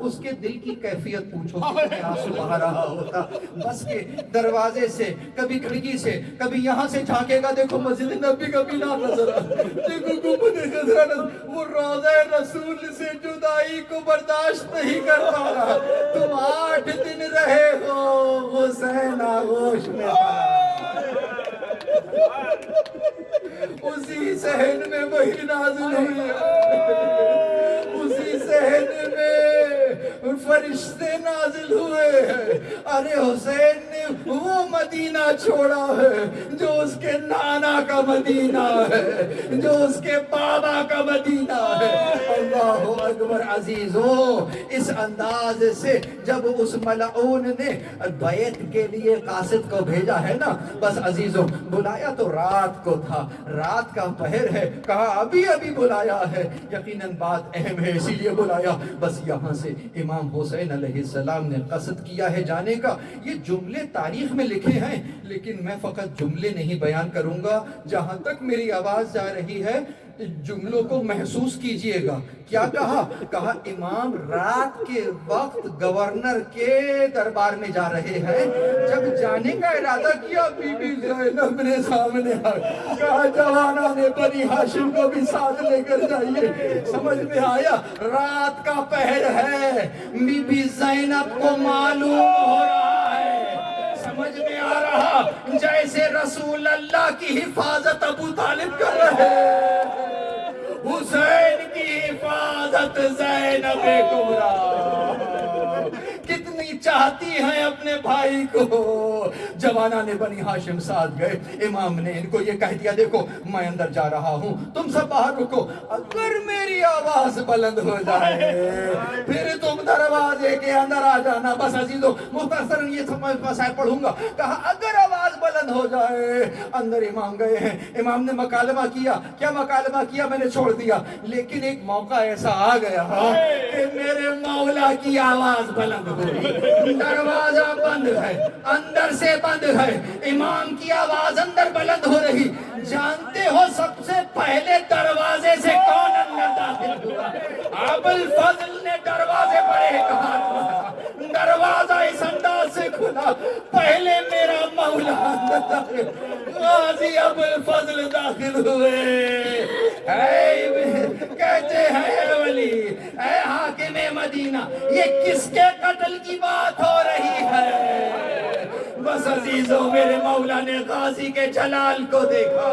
اس کے دل کی کیفیت پوچھو کتنے آنسو بہا رہا ہوتا. بس کے دروازے سے, کبھی کھڑکی سے, کبھی یہاں سے جھانکے گا, دیکھو مسجد نبی کا مینار نظر آ, دیکھو گنبد خضرا نظر. وہ روضہ رسول سے جدائی کو برداشت نہیں کر پا رہا. تم 8 دن رہے ہو حسین آغوش میں, اسی صحن میں وہی نازل ہوئی ہے, اسی صحن میں فرشتے نازل ہوئے ہیں. ارے حسین نے وہ مدینہ چھوڑا ہے جو اس کے نانا کا مدینہ ہے, جو اس کے بابا کا مدینہ ہے. اللہ اکبر. عزیزوں, اس انداز سے جب اس ملعون نے بیعت کے لیے قاصد کو بھیجا ہے نا, بس عزیزوں بلایا تو رات کو تھا, رات کا پہر ہے, کہا ابھی ابھی بلایا ہے. یقیناً بات اہم ہے اسی لیے بلایا. بس یہاں سے امام حسین علیہ السلام نے قصد کیا ہے جانے کا. یہ جملے تاریخ میں لکھے ہیں, لیکن میں فقط جملے نہیں بیان کروں گا. جہاں تک میری آواز جا رہی ہے جملوں کو محسوس کیجئے گا. کیا کہا؟ کہا امام رات کے وقت گورنر کے دربار میں جا رہے ہیں. جب جانے کا ارادہ کیا بی بی زینب نے سامنے کہا جوانہ نے بنی ہاشم کو بھی ساتھ لے کر جائیے. سمجھ میں آیا؟ رات کا پہر ہے, بی بی زینب کو معلوم ہو رہا ہے, سمجھ میں آ رہا جیسے رسول اللہ کی حفاظت ابو طالب کر رہے, حسین کی حفاظت زینب کبریٰ کتنی چاہتی ہیں اپنے بھائی کو. جوانہ نے بنی ہاشم ساتھ گئے. امام نے ان کو یہ کہہ دیا دیکھو میں اندر جا رہا ہوں, تم سب باہر رکو, اگر میری آواز بلند ہو جائے پھر تم دروازے کے اندر آ جانا. بس عزیزو مختصر یہ مسائل پڑھوں گا. کہا اگر آواز بلند ہو جائے. اندر امام گئے ہیں, امام نے مکالمہ کیا. کیا مکالمہ کیا میں نے چھوڑ دیا, لیکن ایک موقع ایسا آ گیا کہ میرے مولا کی آواز بلند ہوئی. دروازہ بند ہے, اندر سے بند ہے, امام کی آواز اندر بلند ہو رہی. جانتے ہو سب سے پہلے دروازے سے کون اندر داخل ہوا؟ ابوالفضل نے دروازے پر ایک ہاتھ مارا, دروازہ اس انداز سے کھلا, پہلے میرا مولا اندر داخل, غازی ابوالفضل داخل ہوئے. کہتے ہیں اے ولی, اے حاکم مدینہ, یہ کس کے قتل کی بات ہو رہی ہے؟ بس عزیزو میرے مولا نے غازی کے جلال کو دیکھا,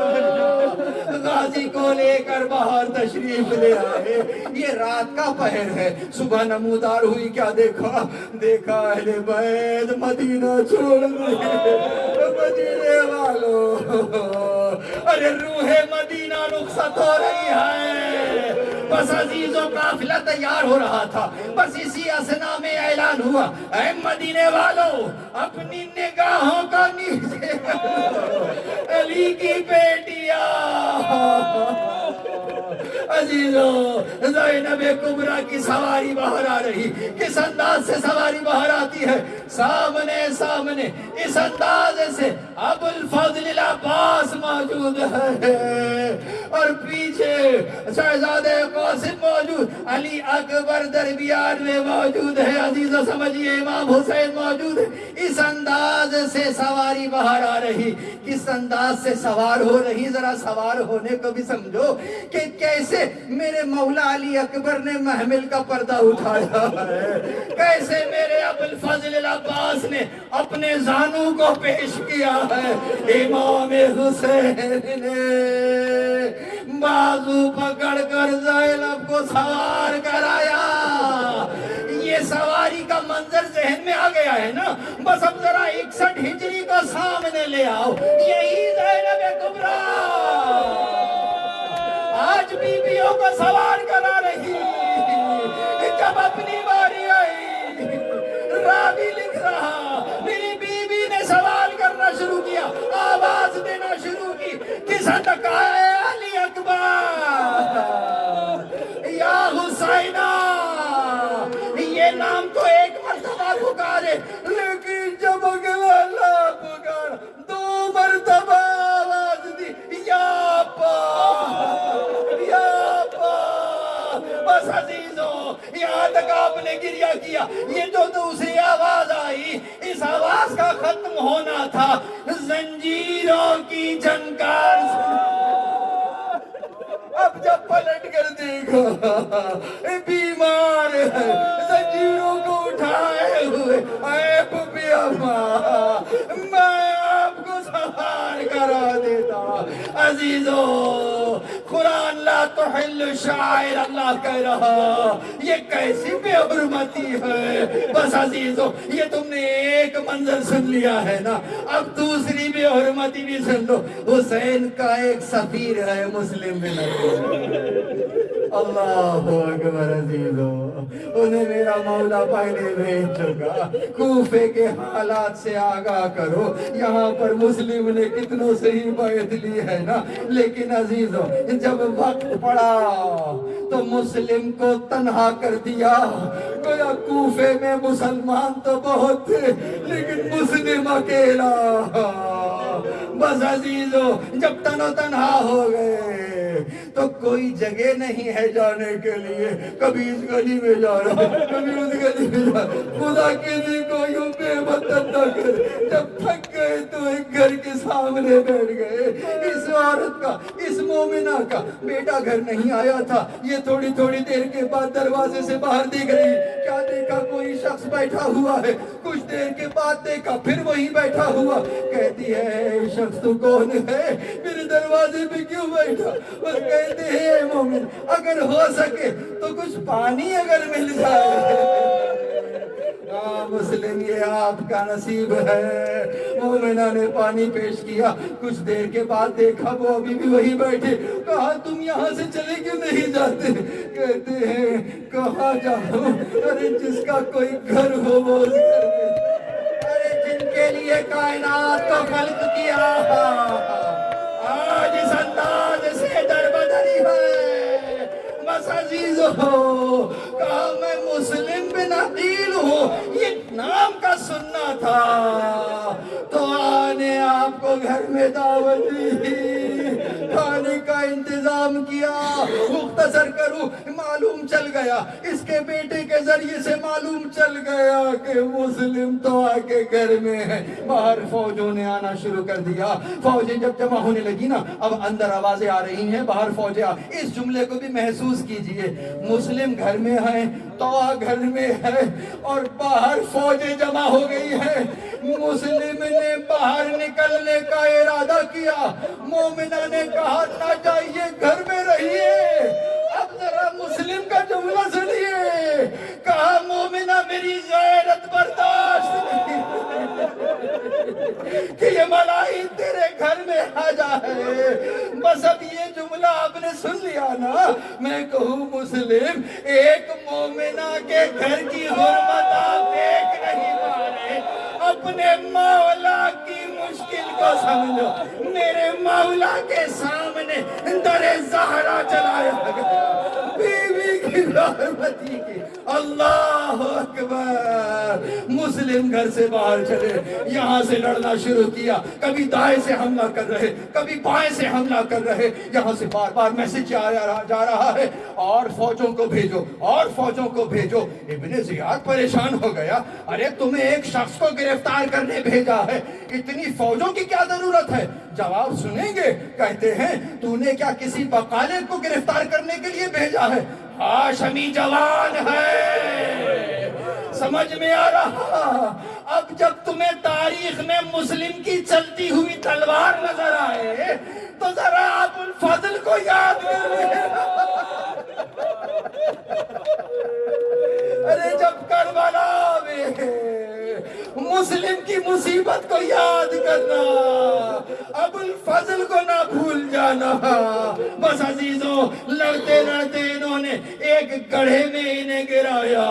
غازی کو لے کر باہر تشریف لے آئے. یہ رات کا پہر ہے, صبح نمودار ہوئی. کیا دیکھا؟ دیکھا اہل بیت مدینہ چھوڑ رہے. مدینے والو, ارے روح مدینہ رخصت ہو رہی ہے. بس عزیزوں قافلہ تیار ہو رہا تھا. بس اسی اسنا میں اعلان ہوا, اے مدینے والو اپنی نگاہوں کا نیچے علی کی بیٹیاں. عزیزو زینب کبریٰ کی سواری باہر آ رہی. کس انداز سے سواری باہر آتی ہے؟ سامنے سامنے اس انداز سے ابوالفضل العباس موجود ہے, اور پیچھے شہزادے قاسم موجود, علی اکبر درمیان میں موجود ہے. عزیزو سمجھئے امام حسین موجود ہے. اس انداز سے سواری باہر آ رہی. کس انداز سے سوار ہو رہی, ذرا سوار ہونے کو بھی سمجھو کہ کیسے میرے مولا علی اکبر نے محمل کا پردہ اٹھایا ہے, کیسے میرے ابوالفضل العباس نے اپنے زانوں کو پیش کیا ہے. امام حسین نے بازو پکڑ کر زینب کو سوار کرایا. یہ سواری کا منظر ذہن میں آ گیا ہے نا. بس اب ذرا 61 ہجری کو سامنے لے آؤ. یہی زینب کبریٰ آج بیویوں کو سوار کرا رہی. جب اپنی باری آئی, راوی لکھ رہا, میری بیوی نے سوال کرنا شروع کیا, آواز دینا شروع کی. کس حد تک آئے علی اکبر, یا حسینہ. یہ نام تو ایک مرتبہ پکارے, لیکن جب اگلا لا پکار 2 مرتبہ آواز دی, یا بس عزیزو یہاں تک آپ نے گریہ کیا. یہ جو دوسری آواز آئی, اس آواز کا ختم ہونا تھا زنجیروں کی جھنکار سے. اب جب پلٹ کر دیکھا بیمار ہے, زنجیروں کو اٹھائے ہوئے, اے پپی اماں میں آپ کو سوار کرا دیتا. عزیزو قرآن لا تحل شاعر اللہ کہہ رہا, یہ کیسی بے حرمتی ہے. بس عزیزو یہ تم نے ایک منظر سن لیا ہے نا, اب دوسری بے حرمتی بھی سن لو. حسین کا ایک سفیر ہے مسلم میں نبی. اللہ اکبر. عزیزو انہیں میرا مولا پہلے بھیج چکا. کوفے کے حالات سے آگاہ کرو, یہاں پر مسلم نے کتنوں سے ہی بیعت لی ہے نا. لیکن عزیزو جب وقت پڑا تو مسلم کو تنہا کر دیا. گویا کوفے میں مسلمان تو بہت تھے لیکن مسلم اکیلا. بس عزیزو جب تنہا ہو گئے تو کوئی جگہ نہیں ہے جانے کے لیے، کبھی اس گلی میں جا رہا ہے، کبھی اس گلی میں جا رہا ہے۔ خدا کے لیے کو یوں بے وطن نہ کر، جب تھک گئے تو ایک گھر کے سامنے بیٹھ گئے۔ اس عورت کا، اس مومنہ کا بیٹا گھر نہیں آیا تھا، یہ تھوڑی تھوڑی دیر کے بعد دروازے سے باہر دیکھ رہی، کیا دیکھا؟ کوئی شخص بیٹھا ہوا ہے۔ کچھ دیر کے بعد دیکھا پھر وہی بیٹھا ہوا، کہتی ہے شخص تو کون ہے، میرے دروازے پہ کیوں بیٹھا؟ اور کہتے ہیں مومن اگر ہو سکے تو کچھ پانی اگر مل جائے۔ مسلم یہ آپ کا نصیب ہے۔ مومنہ نے پانی پیش کیا، کچھ دیر کے بعد دیکھا وہ ابھی بھی وہی بیٹھے، کہا تم یہاں سے چلے کیوں نہیں جاتے؟ کہتے ہیں کہاں جاؤں؟ ارے جس کا کوئی گھر ہو وہ اس گھر میں، ارے جن کے لیے کائنات کو خلق کیا آج اس انداز سے در بدری ہے۔ بس عزیزو کہا میں مسلم بن عقیل ہوں، یہ نام کا سننا تھا تو آنے آپ کو گھر میں دعوت دی، کھانے کا انتظام کیا۔ مختصر کروں، معلوم چل گیا، اس کے بیٹے کے ذریعے سے معلوم چل گیا کہ مسلم تو آ کے گھر میں ہے۔ باہر فوجوں نے آنا شروع کر دیا، فوجیں جب جمع ہونے لگی نا، اب اندر آوازیں آ رہی ہیں، باہر فوجیں اس جملے کو بھی محسوس کیجئے، مسلم گھر میں ہے، توآ گھر میں ہے اور باہر فوجیں جمع ہو گئی ہیں۔ مسلم نے باہر نکلنے کا ارادہ کیا، مومنہ نے کہا نہ جائیے گھر میں رہیے۔ اب ذرا مسلم کا جملہ سنیے، کہا مومنہ میری غیرت برداشت نہیں کہ یہ ملائی تیرے گھر میں آ جائے۔ بس اب یہ جملہ آپ نے سن لیا نا، میں کہوں مسلم ایک مومنہ کے گھر کی حرمت آپ دیکھ نہیں پا رہے، اپنے مولا کی مشکل کو سمجھو۔ میرے مولا کے سامنے در زہرا چلایا گیا، بیوی کی حرمتی کی۔ اللہ اکبر! مسلم گھر سے باہر چلے، یہاں سے لڑنا شروع کیا، کبھی دائیں سے حملہ کر رہے، کبھی بائیں سے حملہ کر رہے، یہاں سے بار بار میسج جا رہا ہے اور فوجوں کو بھیجو، اور فوجوں کو بھیجو۔ ابن زیاد پریشان ہو گیا، ارے تمہیں ایک شخص کو گرفتار کرنے بھیجا ہے، اتنی فوجوں کی کیا ضرورت ہے؟ جواب سنیں گے، کہتے ہیں تو نے کیا کسی بقالے کو گرفتار کرنے کے لیے بھیجا ہے؟ ہاشمی جوان ہے، سمجھ میں آ رہا؟ اب جب تمہیں تاریخ میں مسلم کی چلتی ہوئی تلوار نظر آئے تو ذرا ابو الفضل کو یاد کر لیں۔ ارے جب کربلا میں مسلم کی مصیبت کو یاد کرنا، ابو الفضل کو نہ بھول جانا۔ بس عزیزوں لڑتے لڑتے انہوں نے ایک گڑھے میں انہیں گرایا،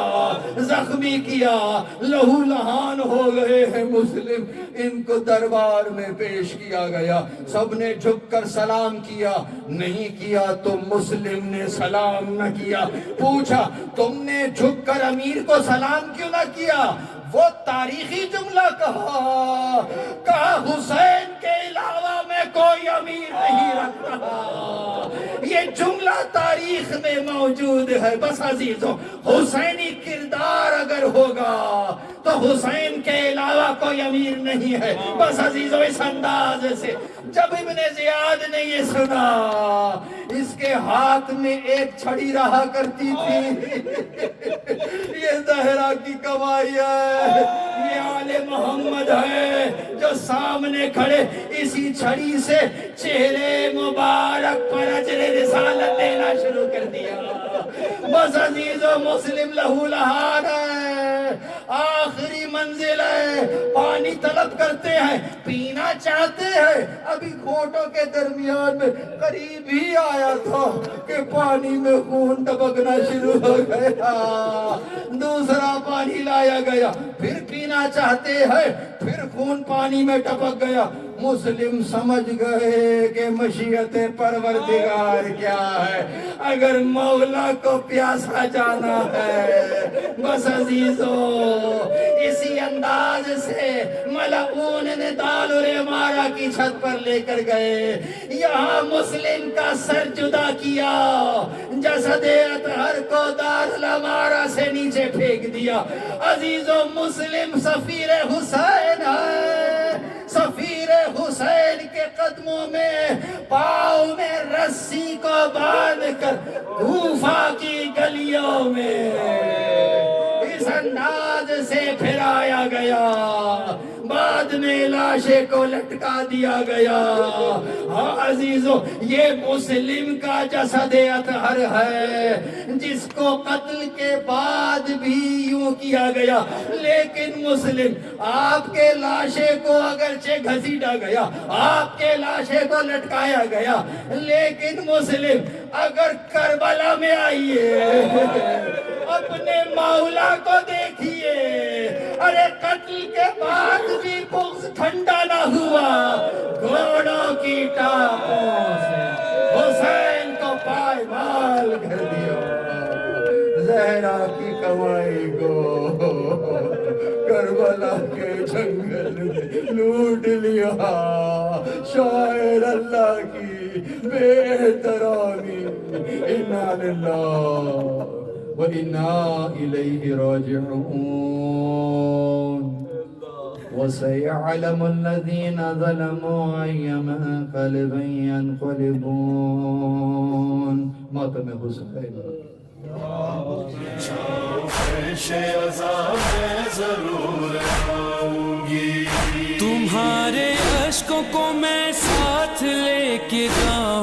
زخمی کیا، لہو لہان ہو گئے ہیں مسلم۔ ان کو دربار میں پیش کیا گیا، سب نے جھک کر سلام کیا، نہیں کیا تو مسلم نے سلام نہ کیا۔ پوچھا تم نے جھک کر امیر کو سلام کیوں نہ کیا؟ وہ تاریخی جملہ کہا حسین کے علاوہ میں کوئی امیر نہیں رکھتا۔ یہ جملہ تاریخ میں موجود ہے۔ بس عزیزوں حسینی کردار اگر ہوگا تو حسین کے علاوہ کوئی امیر نہیں ہے۔ بس عزیزوں اس انداز سے جب ابن زیاد نے یہ سنا، اس کے ہاتھ میں ایک چھڑی رہا کرتی تھی، یہ زہرا کی کمائی ہے، یہ آل محمد ہے جو سامنے کھڑے اسی چھڑی سے چہرے مبارک پر اجر رسالت دینا شروع کر دیا۔ بس عزیزو مسلم لہو لہان ہے، آخری منزل ہے، پانی طلب کرتے ہیں، پینا چاہتے ہیں۔ ابھی گھونٹوں کے درمیان میں قریب ہی آیا تھا کہ پانی میں خون ٹپکنا شروع ہو گیا، دوسرا پانی لایا گیا، پھر پینا چاہتے ہیں، پھر خون پانی میں ٹپک گیا۔ مسلم سمجھ گئے کہ مشیت پروردگار کیا ہے، اگر مولا کو پیاسا جانا ہے۔ بس عزیزو اسی انداز انداز سے ملعون نے دار العمارہ کی چھت پر لے کر گئے، یہاں مسلم کا سر جدا کیا، جسد اطہر کو دار العمارہ سے نیچے پھینک دیا۔ عزیزو مسلم سفیر حسین ہے، سفیر حسین کے قدموں میں پاؤں میں رسی کو باندھ کر کوفہ کی گلیوں میں اس انداز سے پھرایا گیا، بعد میں لاشے کو لٹکا دیا گیا۔ ہاں عزیزو، یہ مسلم کا جسد اطہر ہے، جس کو قتل کے بعد بھی یوں کیا گیا، لیکن مسلم آپ کے لاشے کو اگرچہ گھسیٹا گیا، آپ کے لاشے کو لٹکایا گیا، لیکن مسلم اگر کربلا میں آئیے، اپنے مولا کو دیکھیے، ارے قتل کے بعد بھی بغض ٹھنڈا نہ ہوا، گھوڑوں کی ٹانپوں سے حسین کو پائمال کر دیا، زہرا کی کمائی کو کربلا کے جنگل میں لوٹ لیا، شاعر اللہ کی بے احترامی، انا للہ وَإِنَّا إِلَيْهِ رَاجِعُونَ وَسَيَعْلَمُ الَّذِينَ ظَلَمُوا أَيَّ مُنقَلِبٍ يَنقَلِبُونَ۔ ماتم حسین جوش عذاب میں ضرور آؤں گی، تمہارے اشکوں کو میں ساتھ لے کے گاؤں